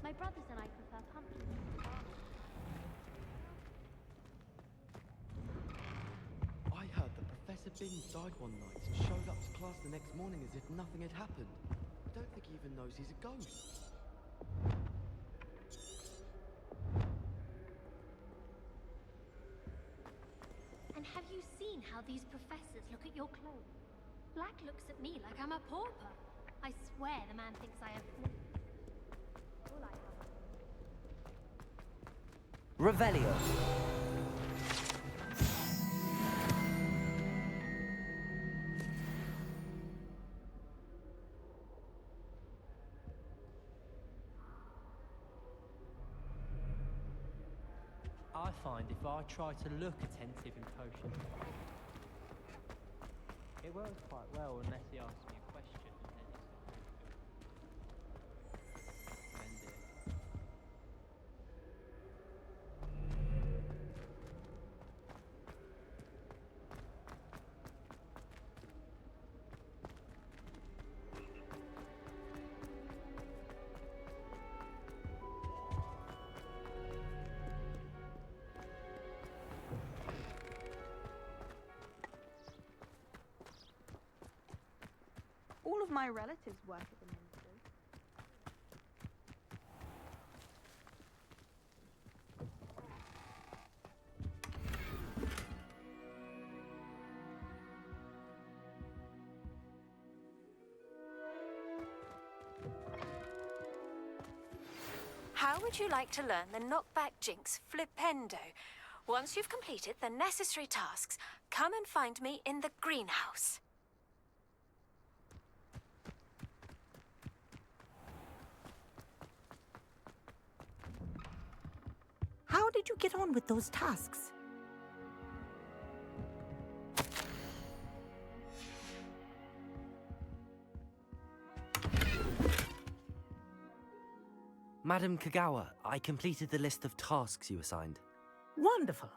My brothers and I prefer pumpkins. I heard that Professor Binns died one night and showed up to class the next morning as if nothing had happened. I don't think he even knows he's a ghost. And have you seen how these professors look at your clothes? Black looks at me like I'm a pauper. I swear the man thinks I have flipped. All I have. Revelio. I find if I try to look attentive in potion, it works quite well unless he asks me a question and then it's not very good. All of my relatives work at the ministry. How would you like to learn the knockback jinx flipendo? Once you've completed the necessary tasks, come and find me in the greenhouse. How did you get on with those tasks? Madam Kagawa, I completed the list of tasks you assigned. Wonderful.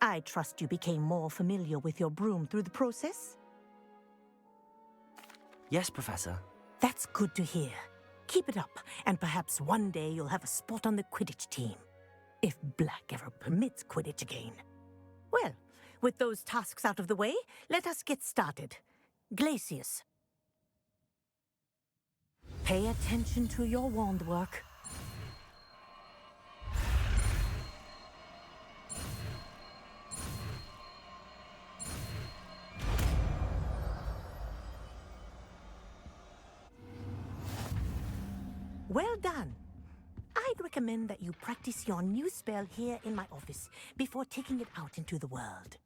I trust you became more familiar with your broom through the process? Yes, Professor. That's good to hear. Keep it up, and perhaps one day you'll have a spot on the Quidditch team. If Black ever permits Quidditch again. Well, with those tasks out of the way, let us get started. Glacius. Pay attention to your wand work. Well done. I'd recommend that you practice your new spell here in my office before taking it out into the world.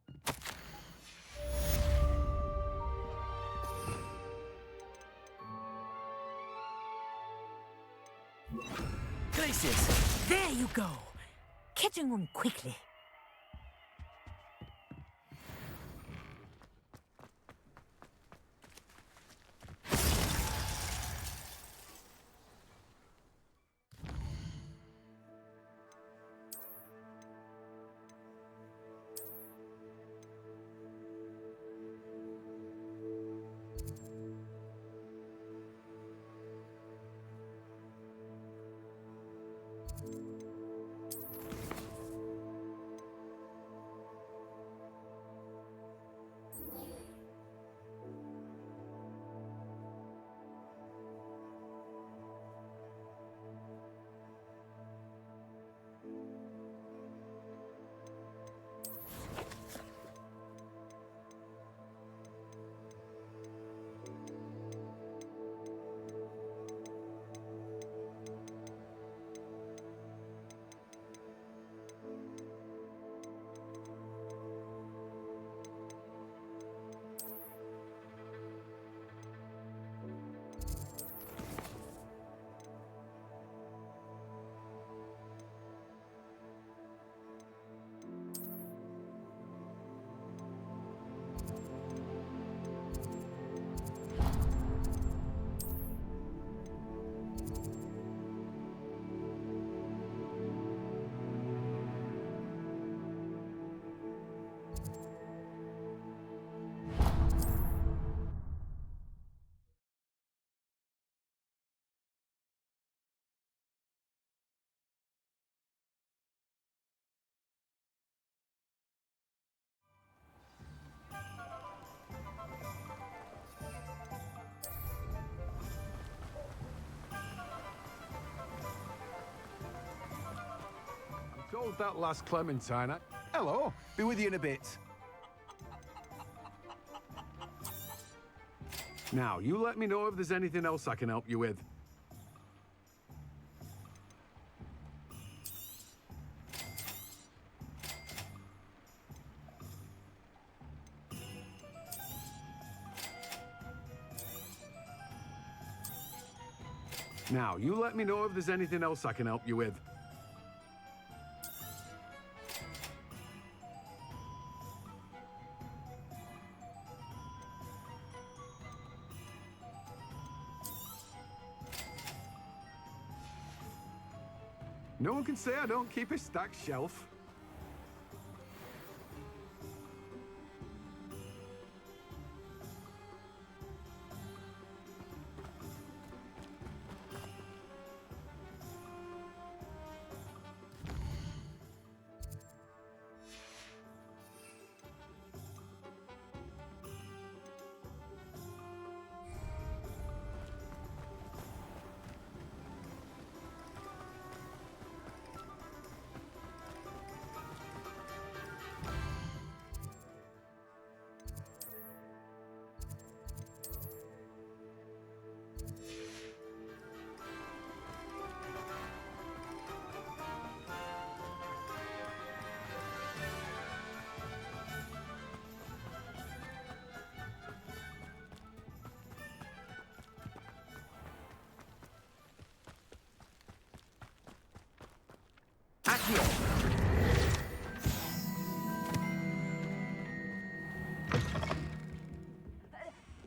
Glacius! There you go. Catching on quickly. Told that last Clementine. Hello, be with you in a bit. Now, you let me know if there's anything else I can help you with. Now, you let me know if there's anything else I can help you with. No one can say I don't keep a stacked shelf.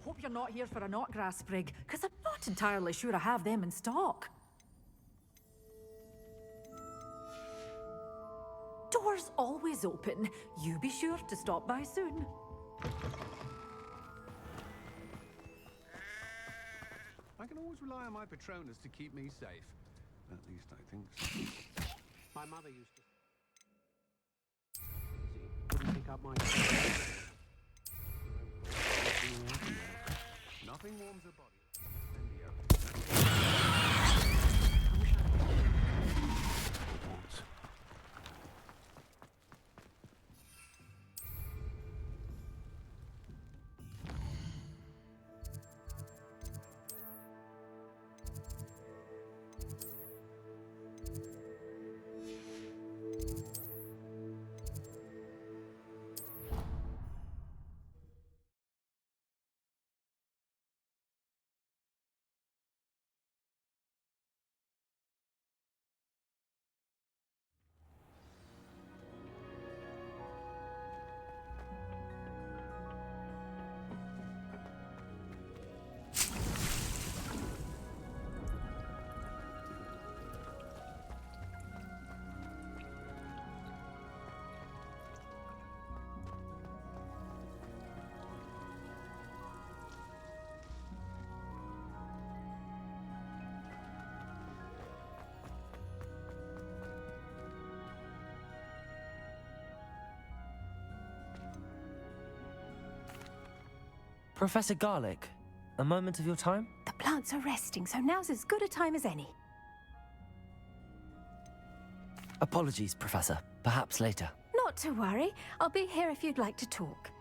Hope you're not here for a knotgrass sprig, because I'm not entirely sure I have them in stock. door's always open. You be sure to stop by soon. I can always rely on my Patronus to keep me safe. At least I think so. My mother used to... Wouldn't pick up my... Nothing warms a body. Professor Garlic, a moment of your time? The plants are resting, so now's as good a time as any. Apologies, Professor. Perhaps later. Not to worry. I'll be here if you'd like to talk.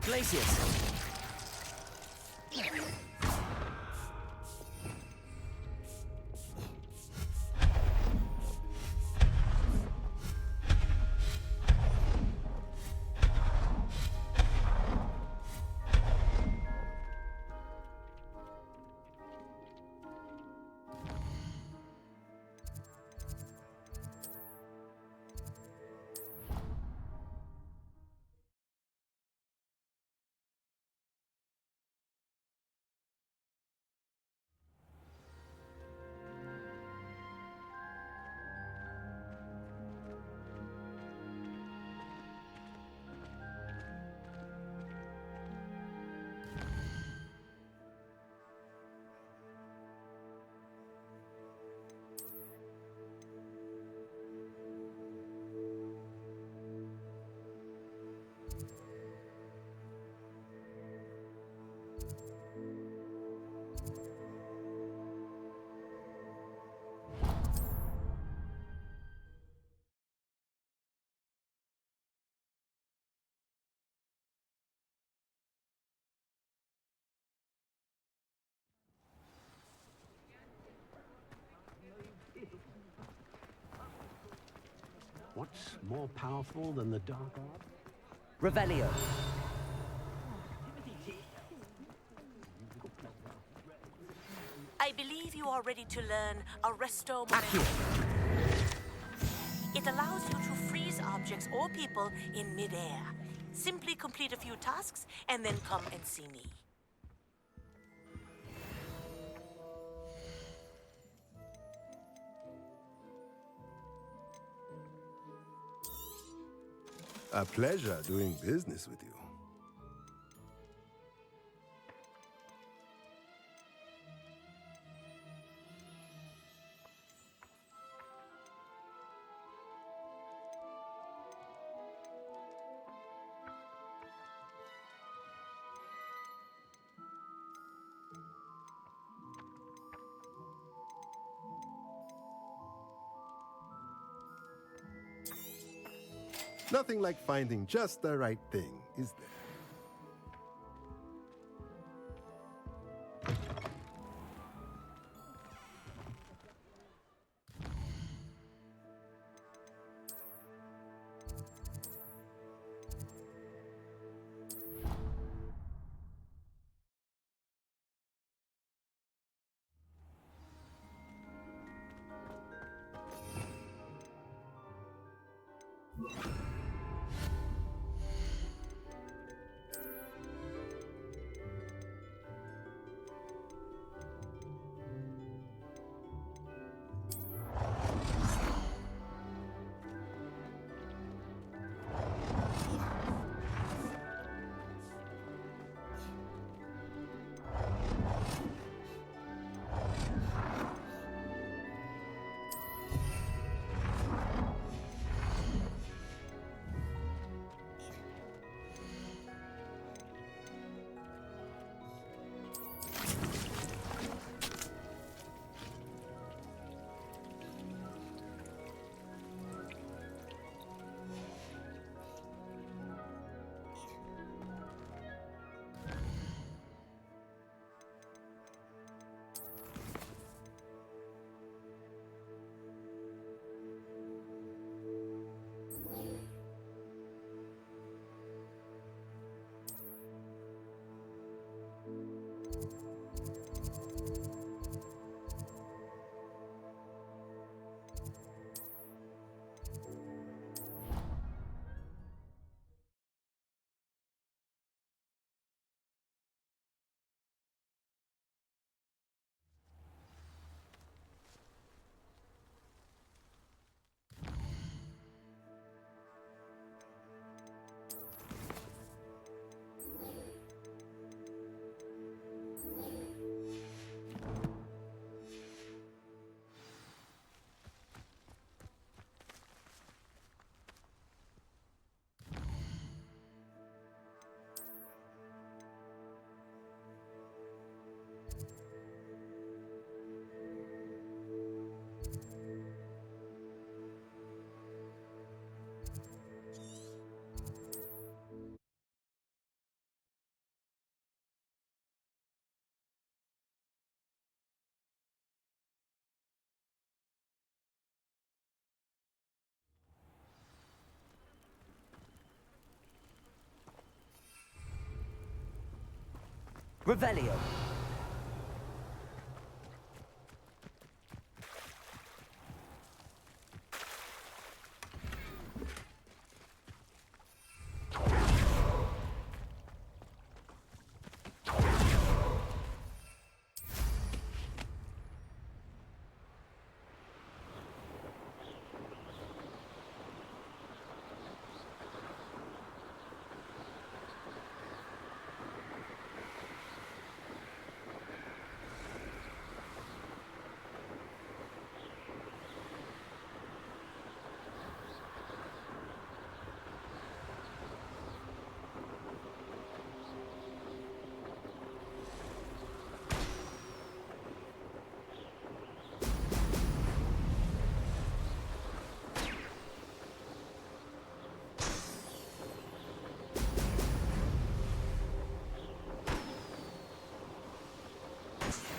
Glacius! What's more powerful than the dark art? Revelio. I believe you are ready to learn Arresto Accio. It allows you to freeze objects or people in midair. Simply complete a few tasks and then come and see me. A pleasure doing business with you. Nothing like finding just the right thing, is there? Revelio.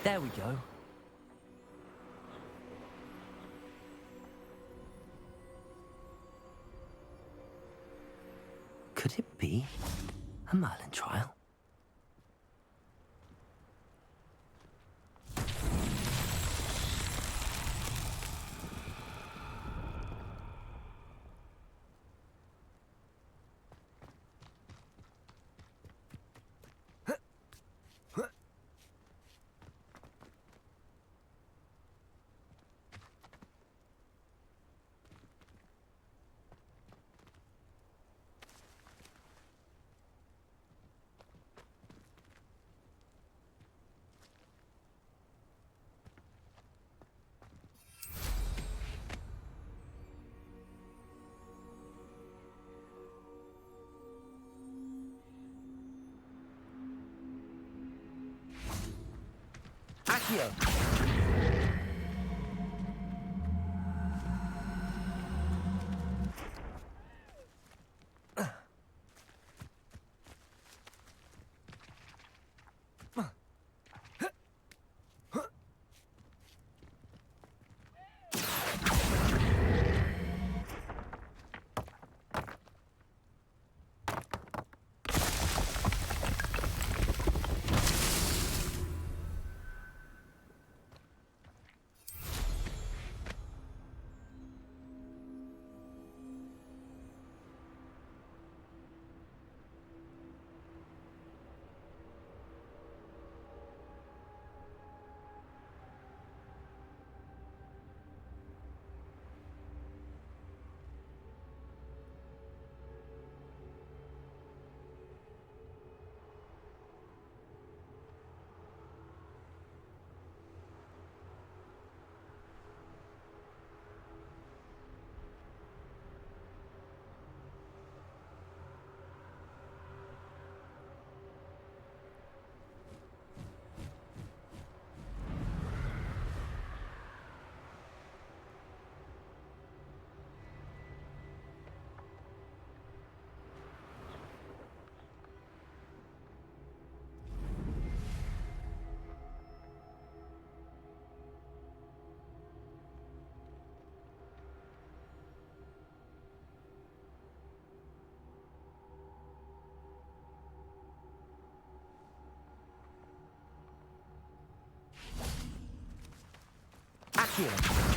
There we go. Could it be a Merlin trial? Accio. Accio.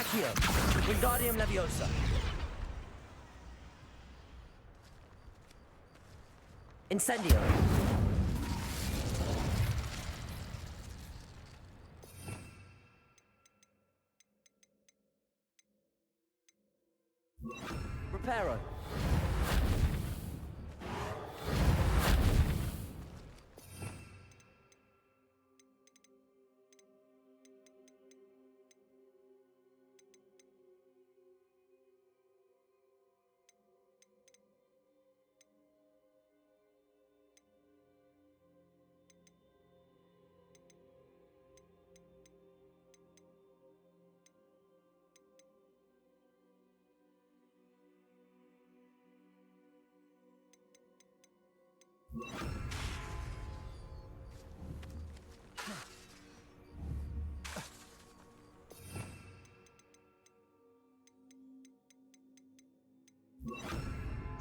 Accio! Wingardium Leviosa! Incendio! Reparo!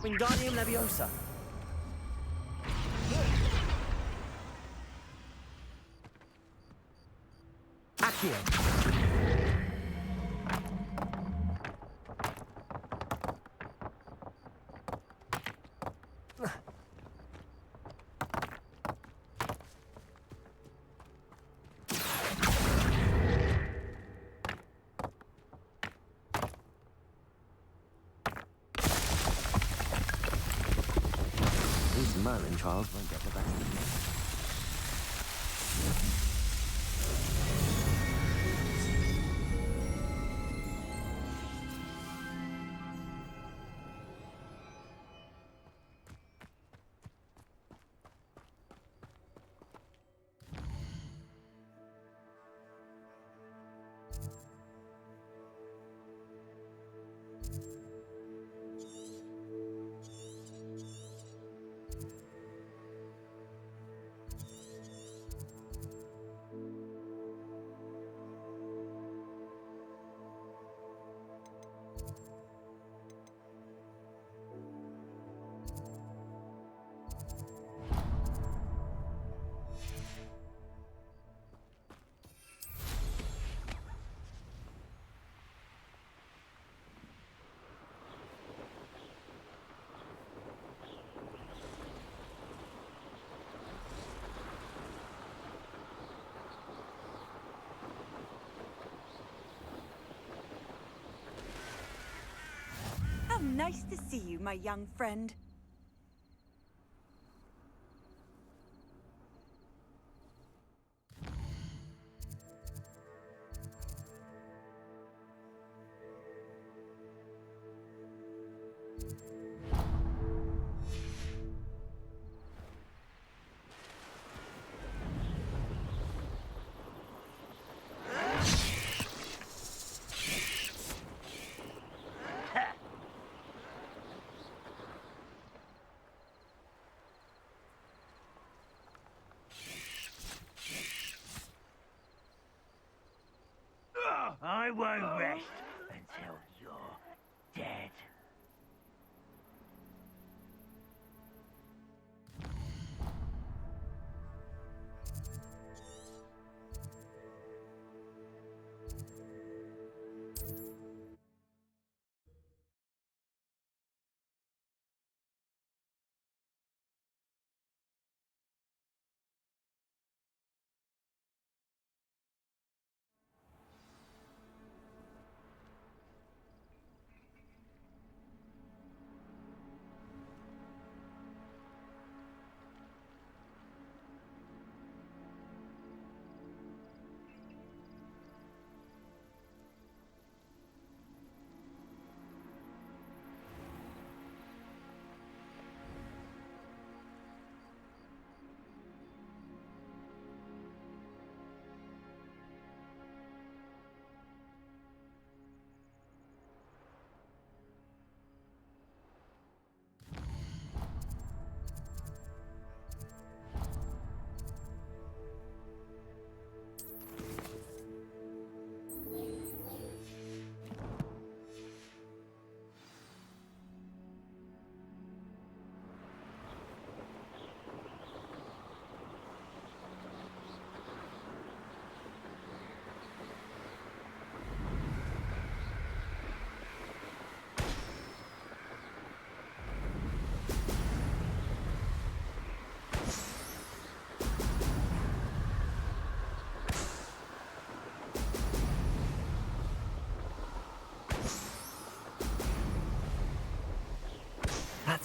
Wingardium Leviosa! Accio! These Merlin trials won't get the best of me. How nice to see you, my young friend.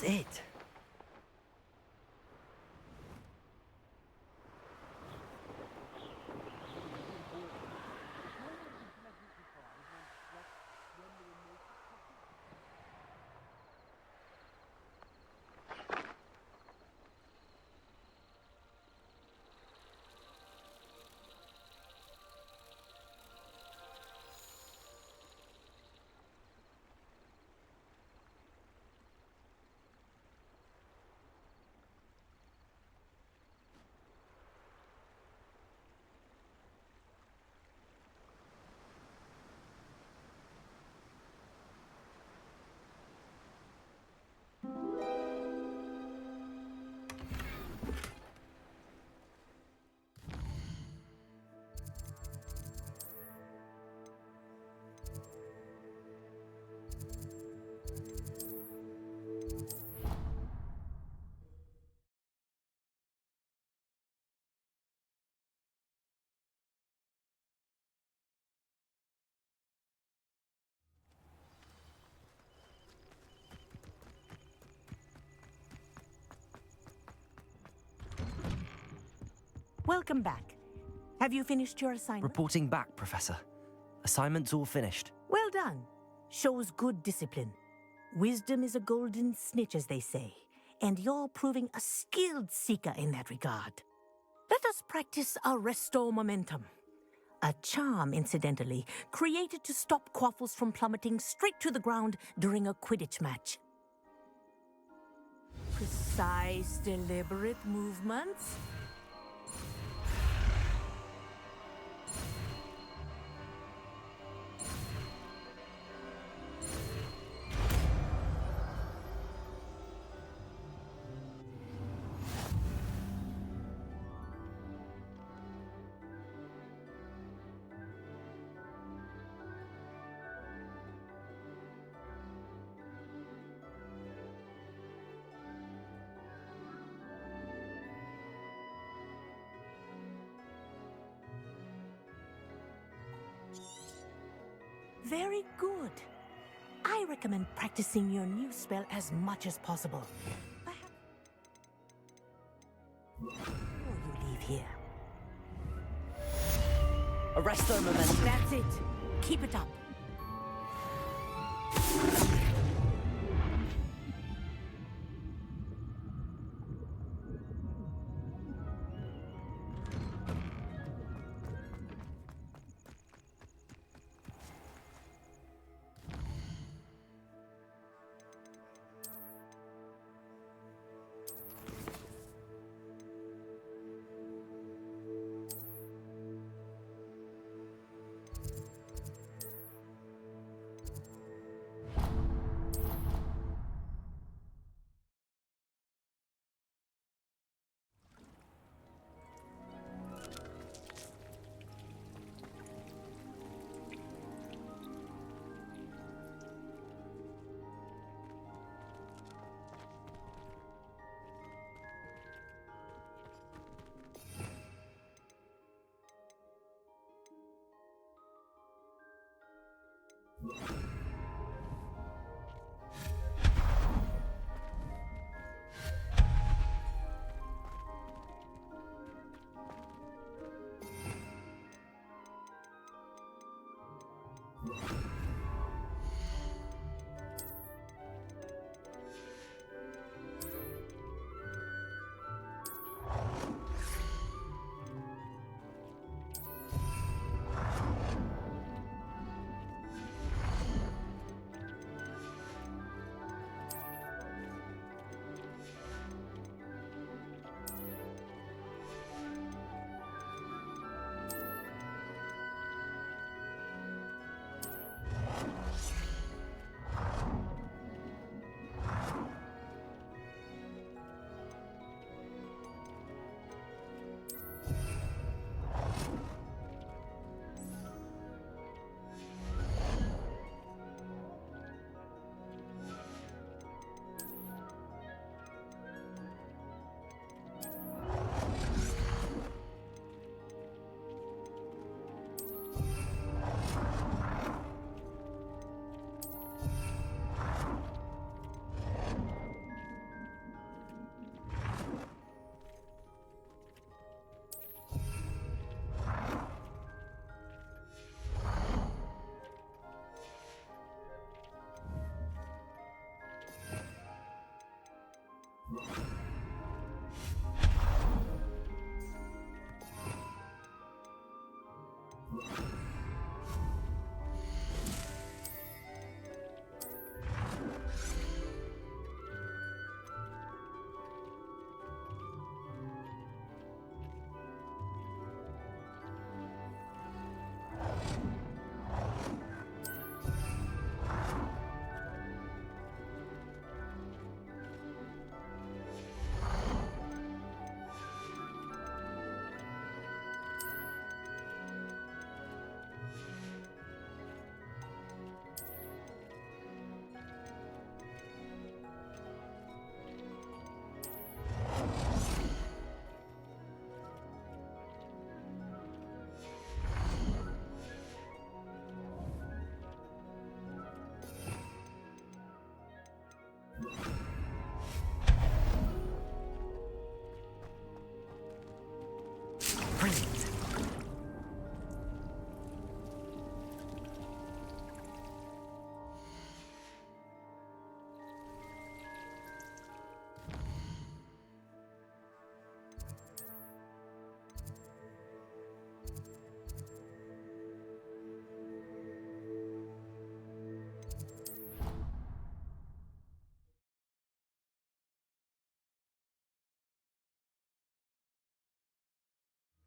That's it. Welcome back. Have you finished your assignment? Reporting back, Professor. Assignment's all finished. Well done. Shows good discipline. Wisdom is a golden snitch, as they say, and you're proving a skilled seeker in that regard. Let us practice Arresto Momentum. A charm, incidentally, created to stop quaffles from plummeting straight to the ground during a Quidditch match. Precise, deliberate movements. Very good. I recommend practicing your new spell as much as possible. Before you leave here. Arresto Momentum. That's it. Keep it up.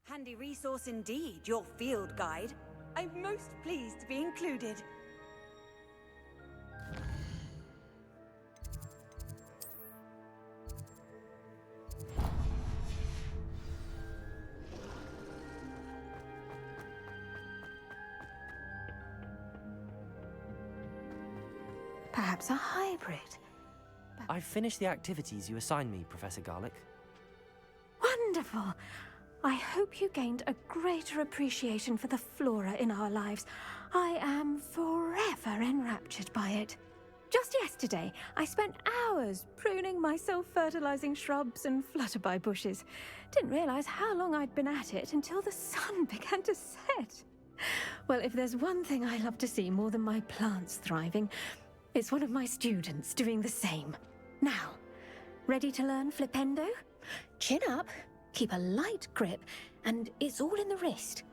Handy resource indeed, your field guide. I'm most pleased to be included. Perhaps a hybrid. I've finished the activities you assigned me, Professor Garlick. Wonderful! I hope you gained a greater appreciation for the flora in our lives. I am forever enraptured by it. Just yesterday, I spent hours pruning my self-fertilizing shrubs and flutterby bushes. Didn't realize how long I'd been at it until the sun began to set. Well, if there's one thing I love to see more than my plants thriving, it's one of my students doing the same. Now, ready to learn Flipendo? Chin up, keep a light grip, and it's all in the wrist.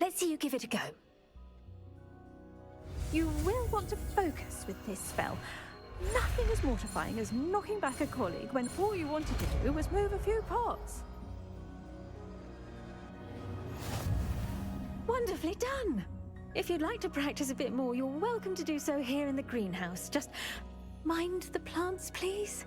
Let's see you give it a go. You will want to focus with this spell. Nothing as mortifying as knocking back a colleague when all you wanted to do was move a few pots. Wonderfully done! If you'd like to practice a bit more, you're welcome to do so here in the greenhouse. Just mind the plants, please.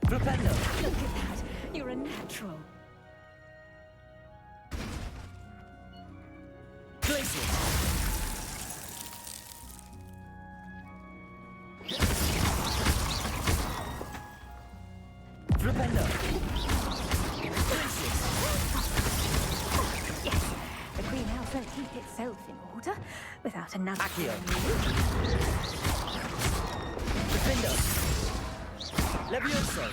Flipendo! Look at that. You're a natural. Glacier! Flipendo! Yes, the greenhouse won't keep itself in order without another. Accio! Flipendo! Levioso!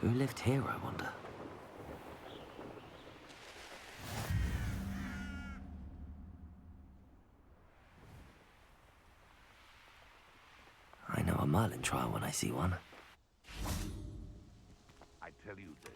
Who lived here, I wonder? I know a Merlin trial when I see one. I tell you this.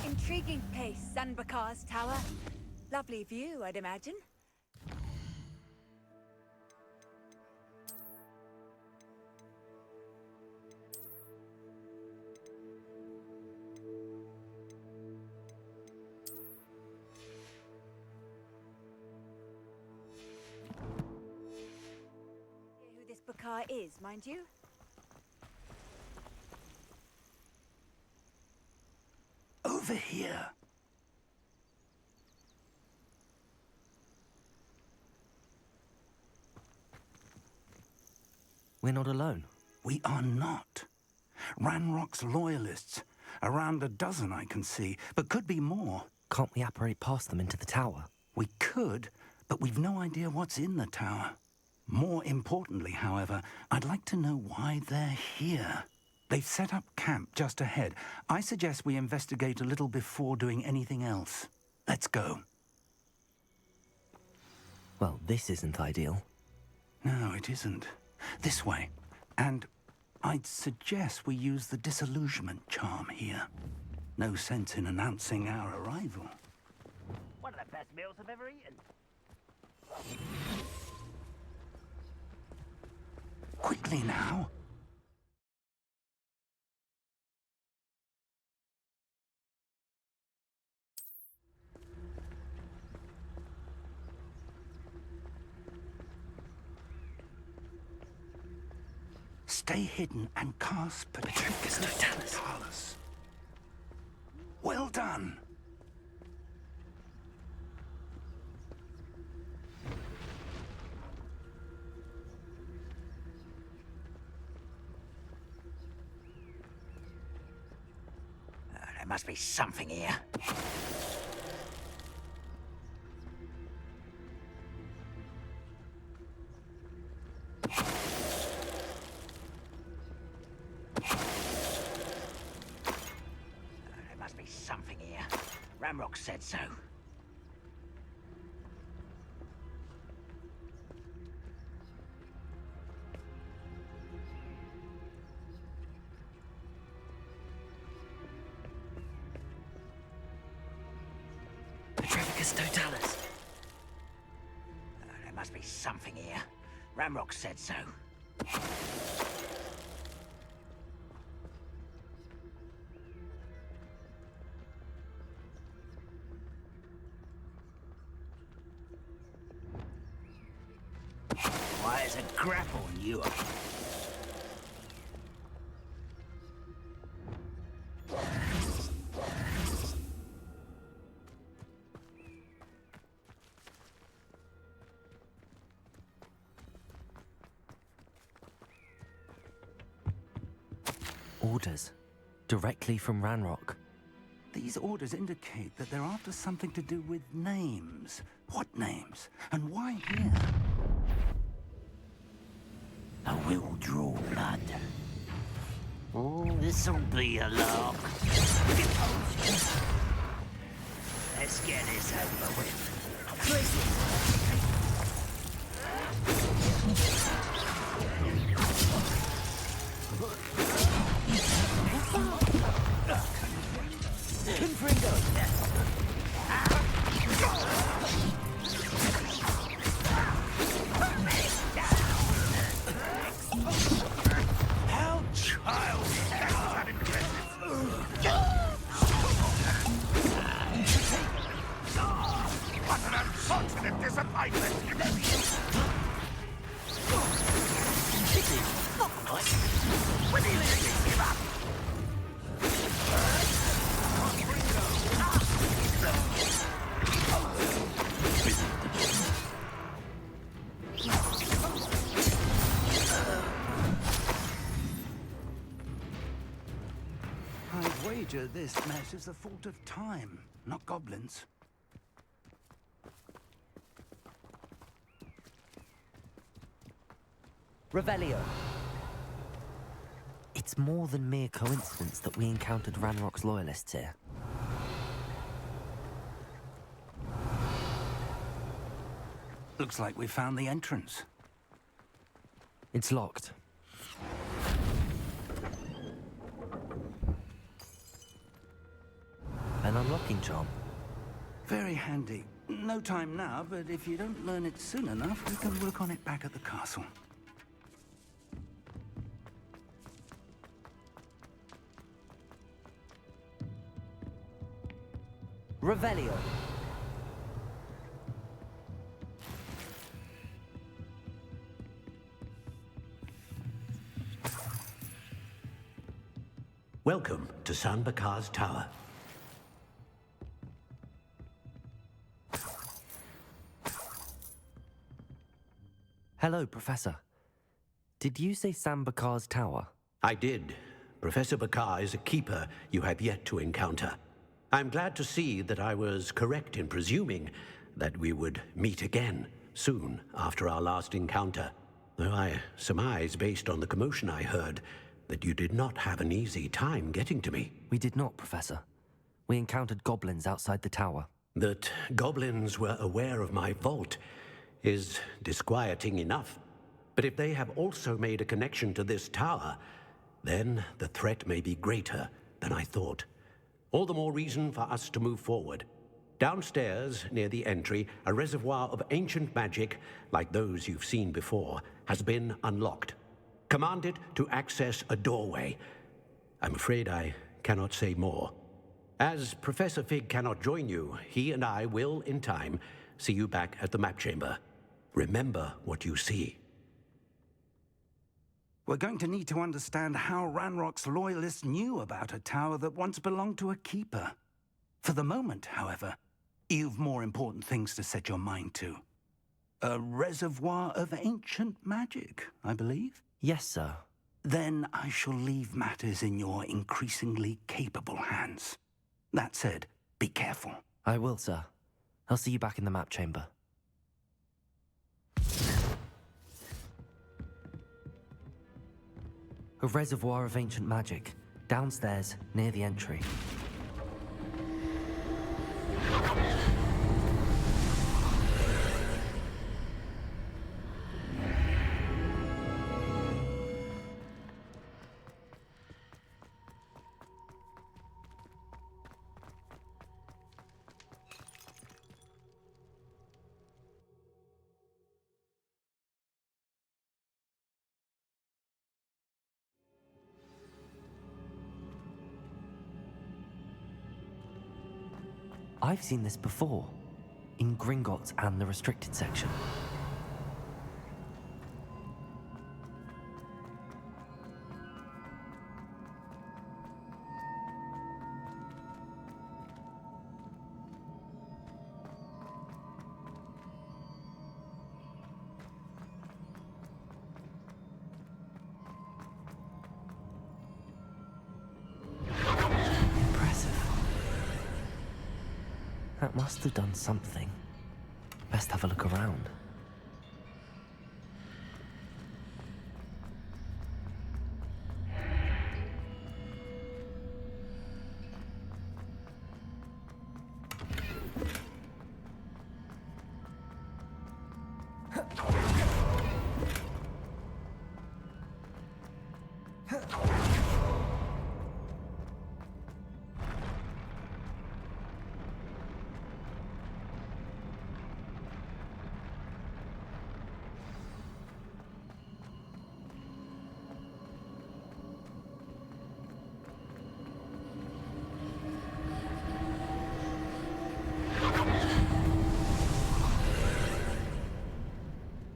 Intriguing place, Sanbakar's tower. Lovely view, I'd imagine. Who this Bakar is, mind you? Over here. We're not alone. We are not. Ranrock's loyalists. Around a dozen I can see, but could be more. Can't we apparate past them into the tower? We could, but we've no idea what's in the tower. More importantly, however, I'd like to know why they're here. They've set up camp just ahead. I suggest we investigate a little before doing anything else. Let's go. Well, this isn't ideal. No, it isn't. This way. And I'd suggest we use the disillusionment charm here. No sense in announcing our arrival. One of the best meals I've ever eaten. Quickly now. Stay hidden and cast Petrificus Totalis. Well done. There must be something here. There must be something here. Ramrock said so. Petrificus Totalis. There must be something here. Ramrock said so. Why is a grapple on you? Orders. Directly from Ranrock. These orders indicate that they're after something to do with names. What names? And why here? I will draw blood. This'll be a lock. Let's get this over with. How childish! That's what an unfortunate disappointment! When he give up! wager this mess is the fault of time, not goblins. Revelio. It's more than mere coincidence that we encountered Ranrock's loyalists here. Looks like we found the entrance. It's locked. An unlocking charm. Very handy. No time now, but if you don't learn it soon enough, we can work on it back at the castle. Revelio. Welcome to San Bakar's Tower. Hello, Professor. Did you say Sam Bakar's tower? I did. Professor Bakar is a keeper you have yet to encounter. I'm glad to see that I was correct in presuming that we would meet again soon after our last encounter. Though I surmise, based on the commotion I heard, that you did not have an easy time getting to me. We did not, Professor. We encountered goblins outside the tower. That goblins were aware of my vault is disquieting enough. But if they have also made a connection to this tower, then the threat may be greater than I thought. All the more reason for us to move forward. Downstairs, near the entry, a reservoir of ancient magic, like those you've seen before, has been unlocked. Command it to access a doorway. I'm afraid I cannot say more. As Professor Fig cannot join you, he and I will, in time, see you back at the map chamber. Remember what you see. We're going to need to understand how Ranrock's loyalists knew about a tower that once belonged to a keeper. For the moment, however, you've more important things to set your mind to. A reservoir of ancient magic, I believe? Yes, sir. Then I shall leave matters in your increasingly capable hands. That said, be careful. I will, sir. I'll see you back in the map chamber. A reservoir of ancient magic, downstairs, near the entry. I've seen this before, in Gringotts and the restricted section. That must have done something. Best have a look around.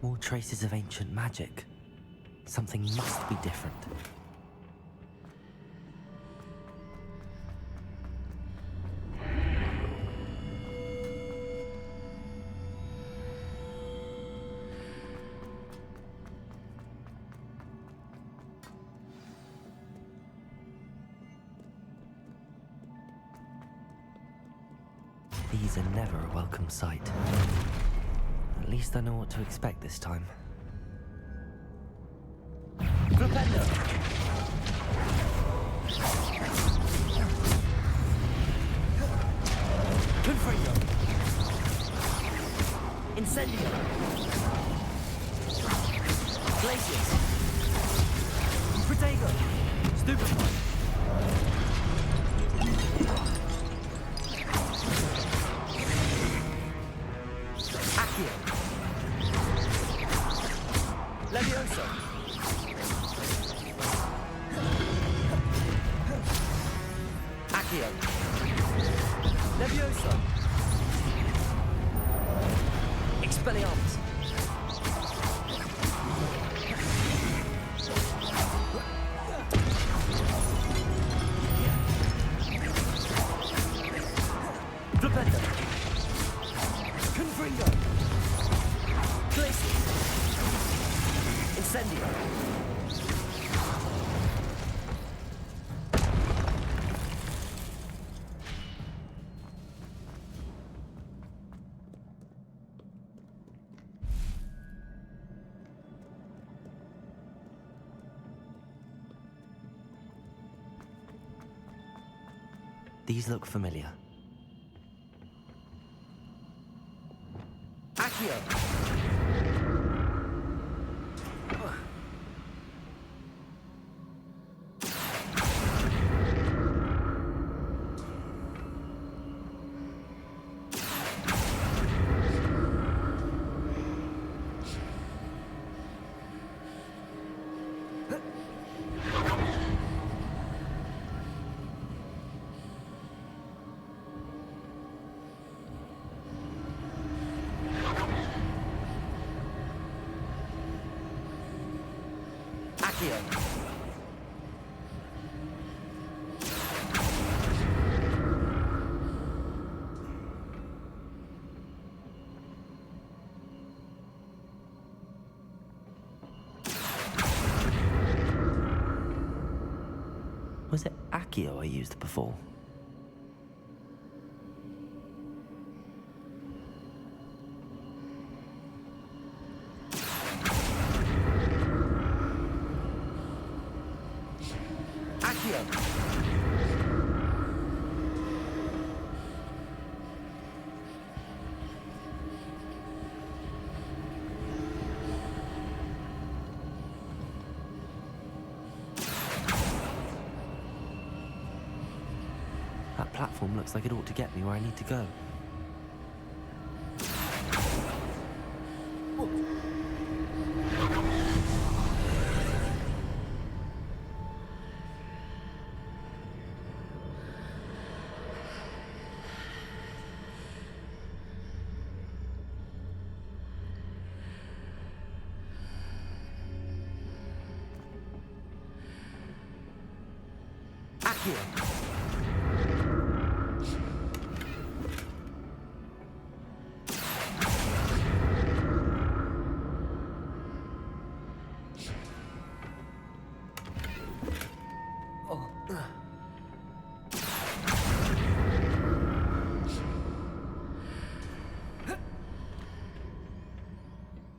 More traces of ancient magic. Something must be different. These are never a welcome sight. At least I know what to expect this time. Flipendo! Confringo! Incendio! Glacius! Protego! Stupefy! Accio! Levioso! Accio! Levioso! Expelliarmus! Flipendo! Confringo! Glacius! Incendio! These look familiar. Accio! Accio! Was it Accio I used before? Accio! That platform looks like it ought to get me where I need to go. Accio!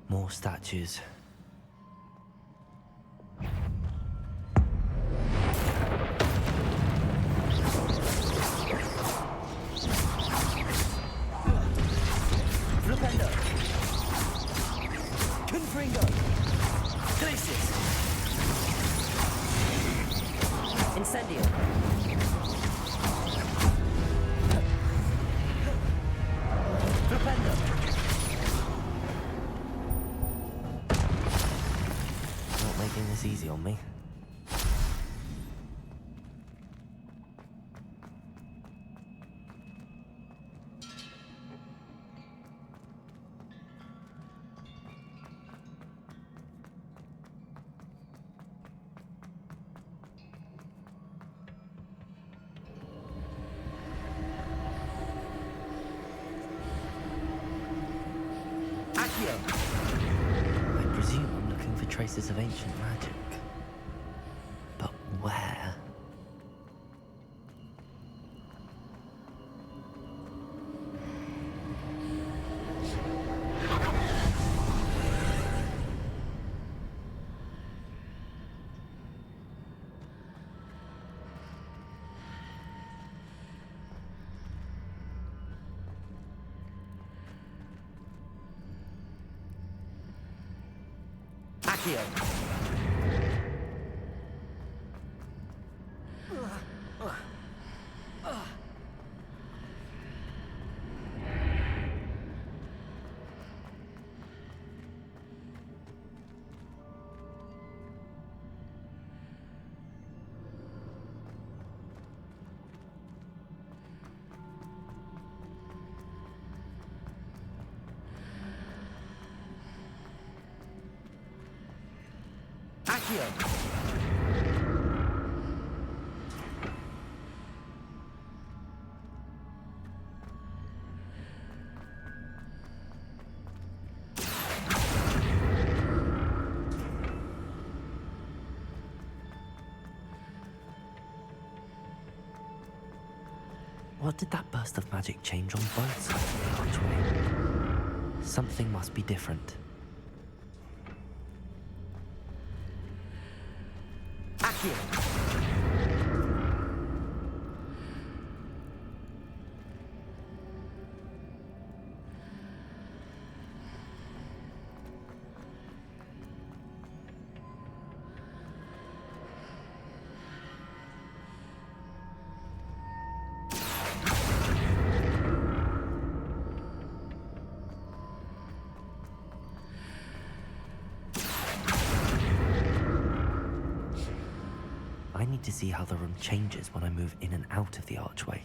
More statues. Flipendo! Confringo! Glacius! Incendio! Flipendo! Not making this easy on me. Accio! I presume I'm looking for traces of ancient magic. But where? Accio! What did that burst of magic change on both sides of the archway? Something must be different. Accio! I need to see how the room changes when I move in and out of the archway.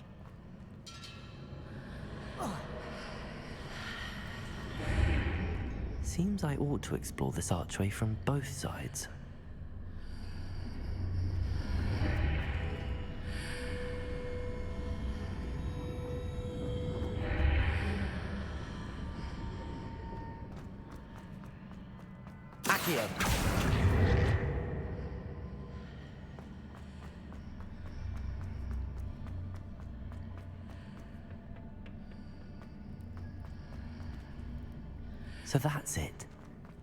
Seems I ought to explore this archway from both sides. Accio! So that's it.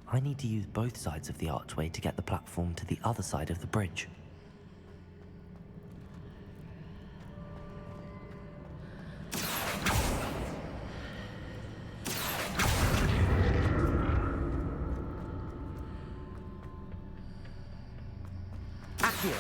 I need to use both sides of the archway to get the platform to the other side of the bridge. Accio!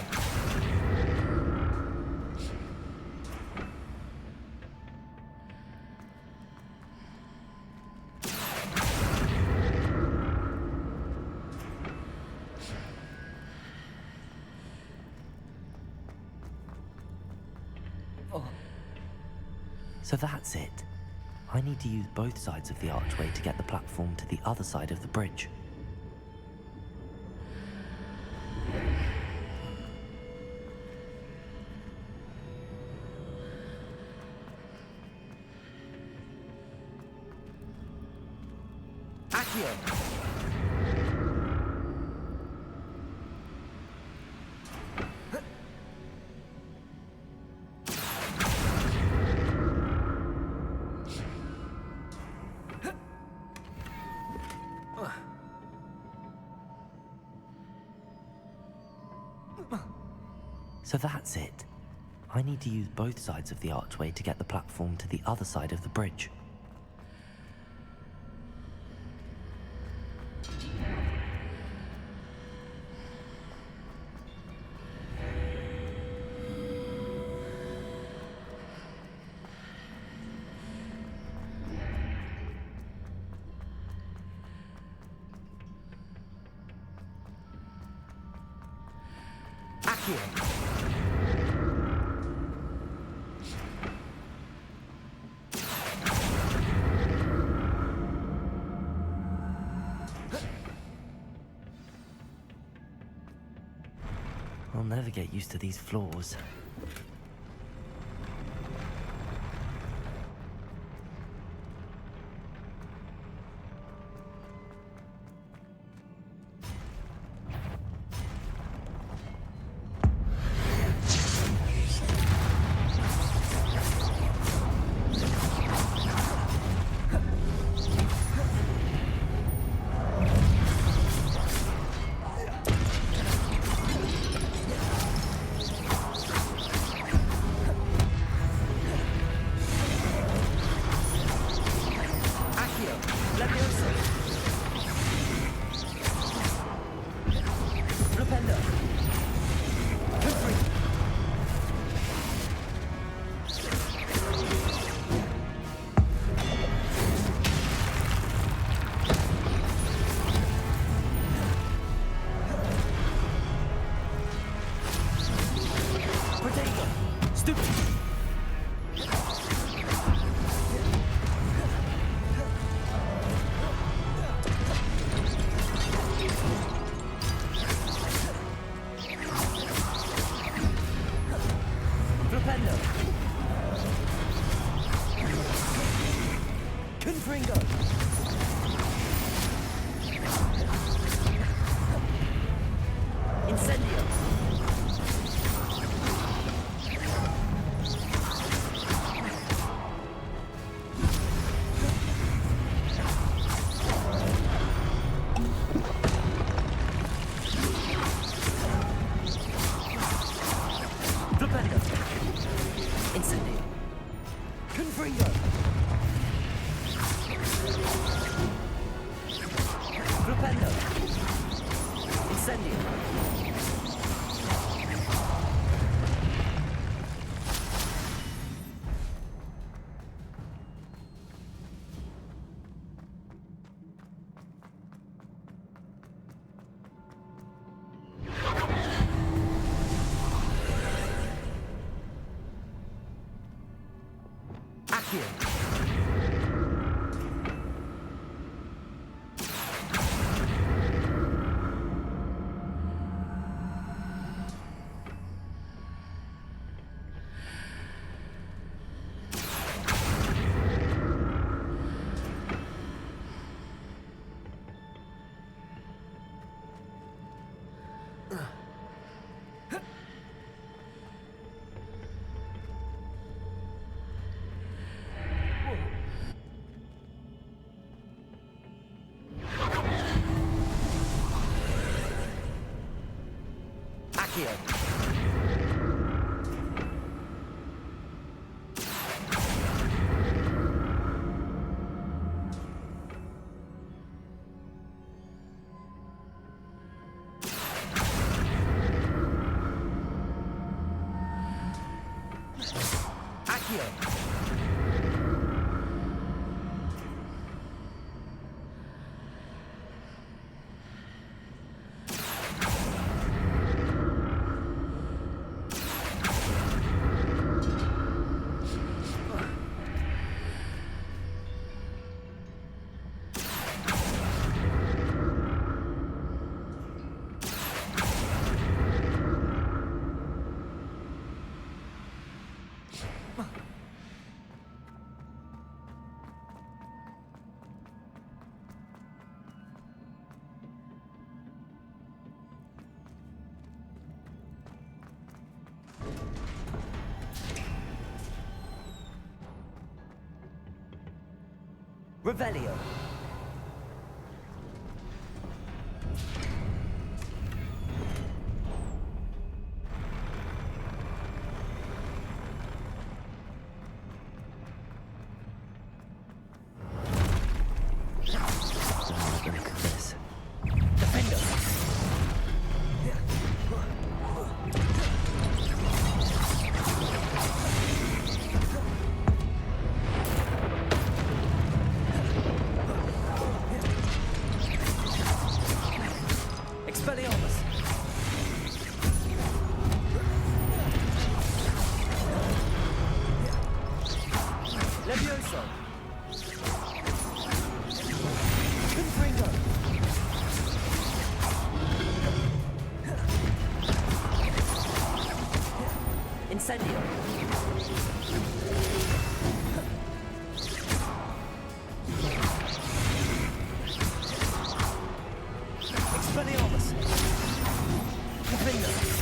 So that's it. I need to use both sides of the archway to get the platform to the other side of the bridge. Accio! So that's it. I need to use both sides of the archway to get the platform to the other side of the bridge. Accio! I'll never get used to these floors. Flipendo! Incendio! Revelio. Incendio. Expelliarmus. Defender.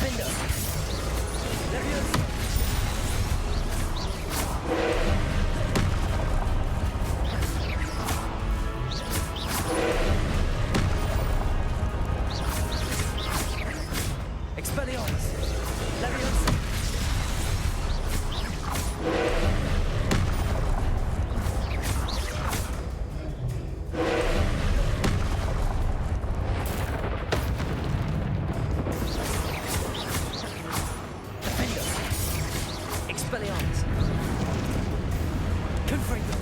Defender. Expelliarmus! Leviosa! Expelliarmus! Confringo!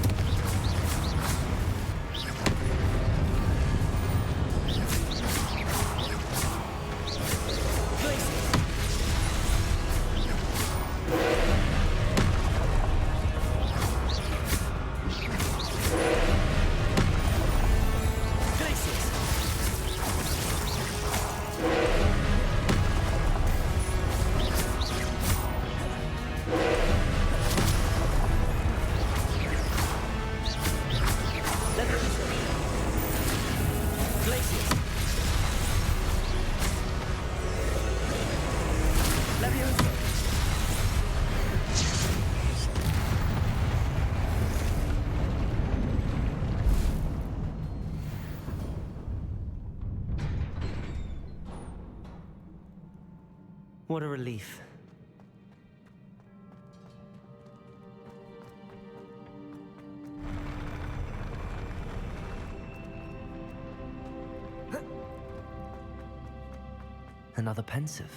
What a relief. Another pensive.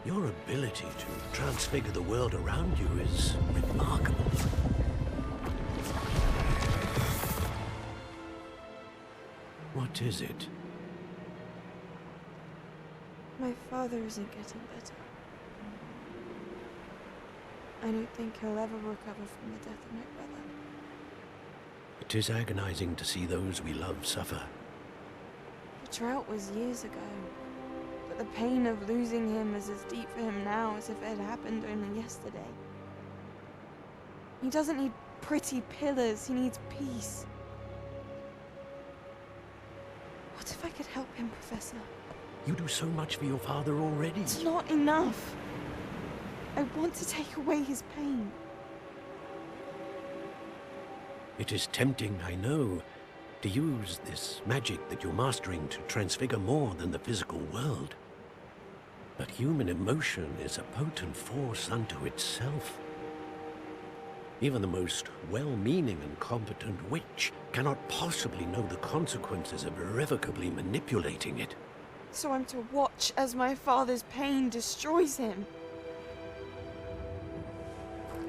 Your ability to transfigure the world around you is remarkable. What is it? My father isn't getting better. I don't think he'll ever recover from the death of my brother. It is agonizing to see those we love suffer. The drought was years ago, but the pain of losing him is as deep for him now as if it had happened only yesterday. He doesn't need pretty pillars, he needs peace. What if I could help him, Professor? You do so much for your father already. It's not enough. I want to take away his pain. It is tempting, I know, to use this magic that you're mastering to transfigure more than the physical world. But human emotion is a potent force unto itself. Even the most well-meaning and competent witch cannot possibly know the consequences of irrevocably manipulating it. So I'm to watch as my father's pain destroys him.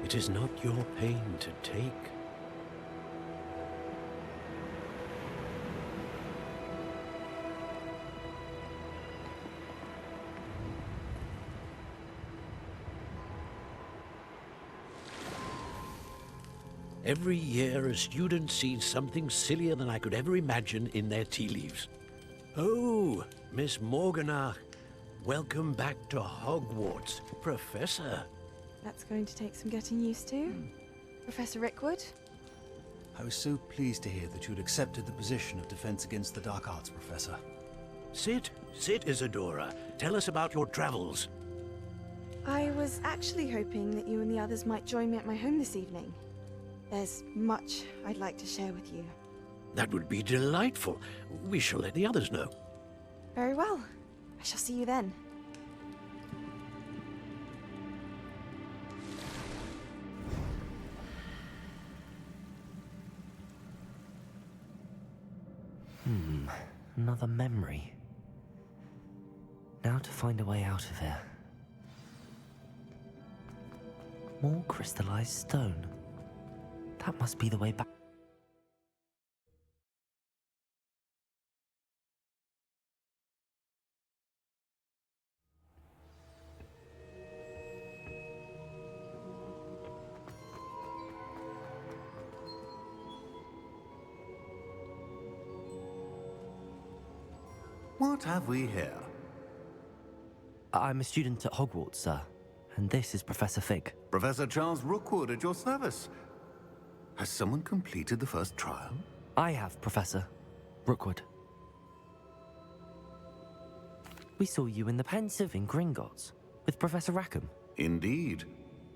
It is not your pain to take. Every year, a student sees something sillier than I could ever imagine in their tea leaves. Oh, Miss Morganach, welcome back to Hogwarts, Professor. That's going to take some getting used to. Professor Rickwood? I was so pleased to hear that you'd accepted the position of Defense Against the Dark Arts, Professor. Sit, Isadora. Tell us about your travels. I was actually hoping that you and the others might join me at my home this evening. There's much I'd like to share with you. That would be delightful. We shall let the others know. Very well. I shall see you then. Another memory. Now to find a way out of here. More crystallized stone. That must be the way back. What have we here? I'm a student at Hogwarts, sir. And this is Professor Fig. Professor Charles Rookwood at your service. Has someone completed the first trial? I have, Professor Rookwood. We saw you in the Pensive in Gringotts with Professor Rackham. Indeed.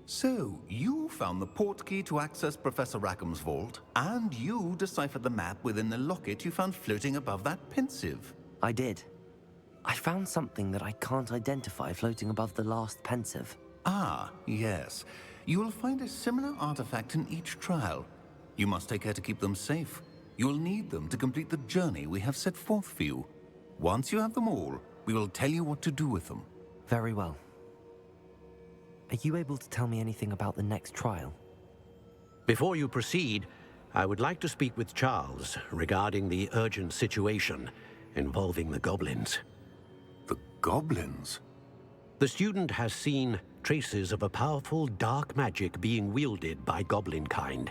So, you found the portkey to access Professor Rackham's vault, and you deciphered the map within the locket you found floating above that Pensive. I did. I found something that I can't identify floating above the last Pensive. Ah, yes. You will find a similar artifact in each trial. You must take care to keep them safe. You will need them to complete the journey we have set forth for you. Once you have them all, we will tell you what to do with them. Very well. Are you able to tell me anything about the next trial? Before you proceed, I would like to speak with Charles regarding the urgent situation involving the goblins. The goblins? The student has seen traces of a powerful dark magic being wielded by goblin kind.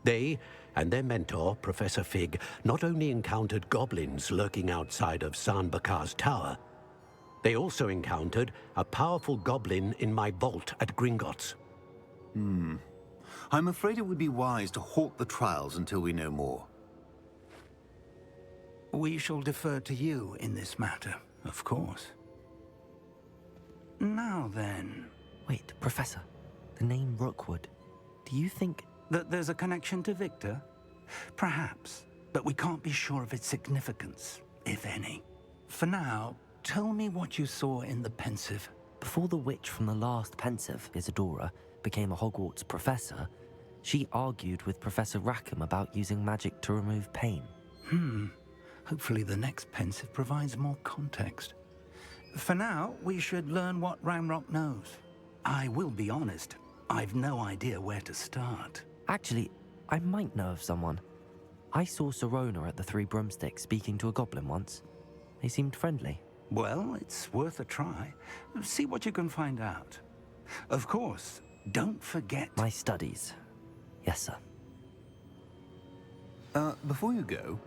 They and their mentor, Professor Fig, not only encountered goblins lurking outside of Bakar's tower, they also encountered a powerful goblin in my vault at Gringotts. I'm afraid it would be wise to halt the trials until we know more. We shall defer to you in this matter, of course. Now then... Wait, Professor. The name Rookwood. Do you think... that there's a connection to Victor? Perhaps, but we can't be sure of its significance, if any. For now, tell me what you saw in the Pensive. Before the witch from the last Pensive, Isadora, became a Hogwarts professor, she argued with Professor Rackham about using magic to remove pain. Hopefully the next Pensive provides more context. For now, we should learn what Ranrock knows. I will be honest, I've no idea where to start. Actually, I might know of someone. I saw Serona at the Three Broomsticks speaking to a goblin once. They seemed friendly. Well, it's worth a try. See what you can find out. Of course, don't forget... My studies. Yes, sir. Before you go...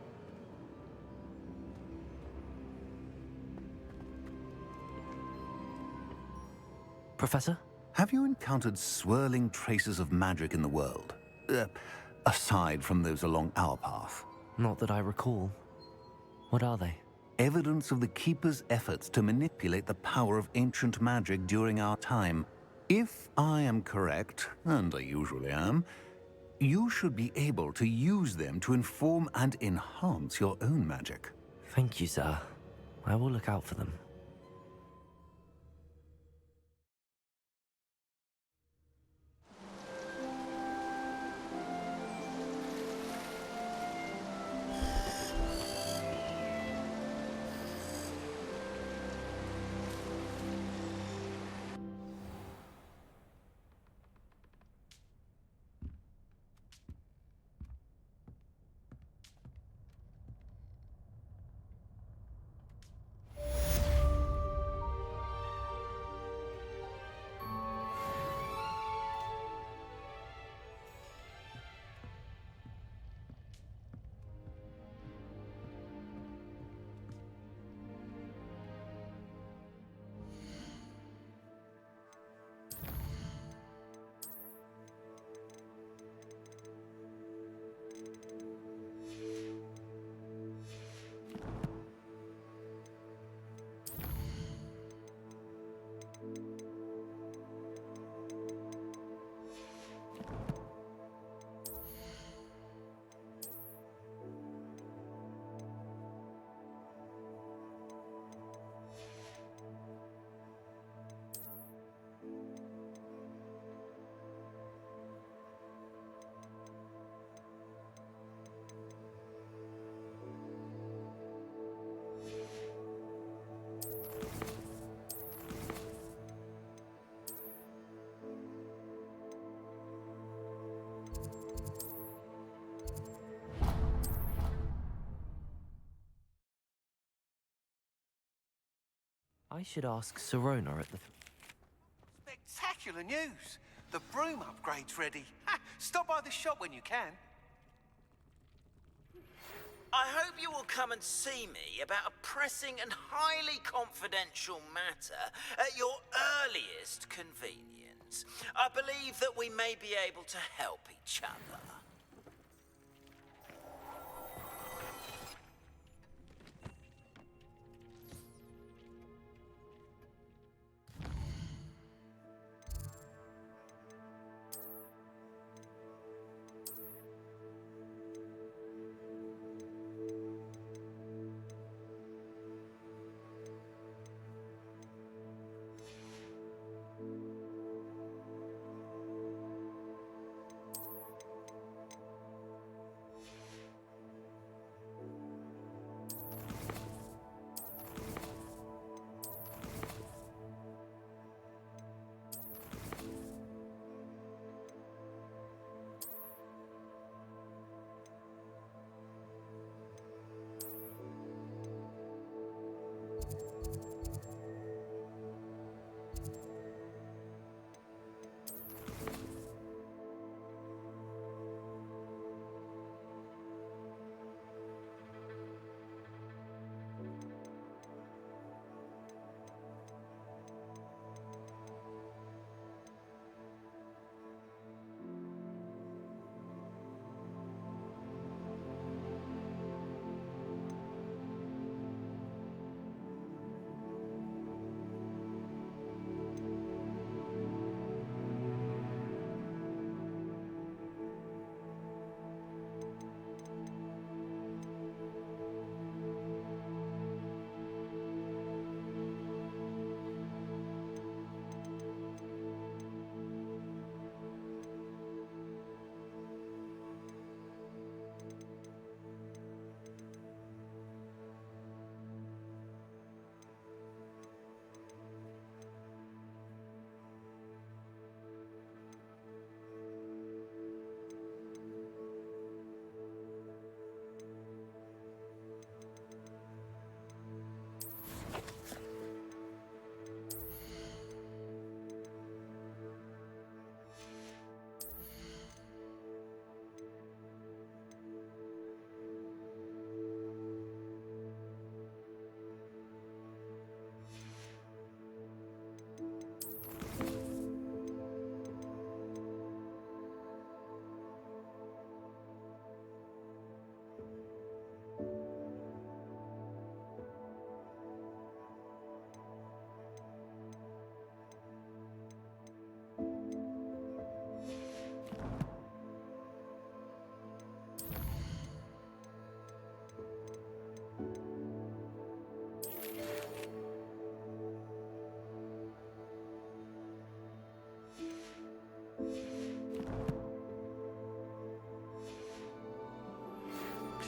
Professor? Have you encountered swirling traces of magic in the world? Aside from those along our path? Not that I recall. What are they? Evidence of the Keeper's efforts to manipulate the power of ancient magic during our time. If I am correct, and I usually am, you should be able to use them to inform and enhance your own magic. Thank you, sir. I will look out for them. I should ask Sirona at the... Spectacular news! The broom upgrade's ready. Ha! Stop by the shop when you can. I hope you will come and see me about a pressing and highly confidential matter at your earliest convenience. I believe that we may be able to help each other.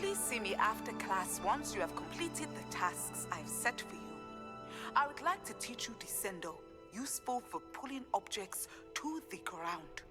Please see me after class once you have completed the tasks I've set for you. I would like to teach you Descendo, useful for pulling objects to the ground.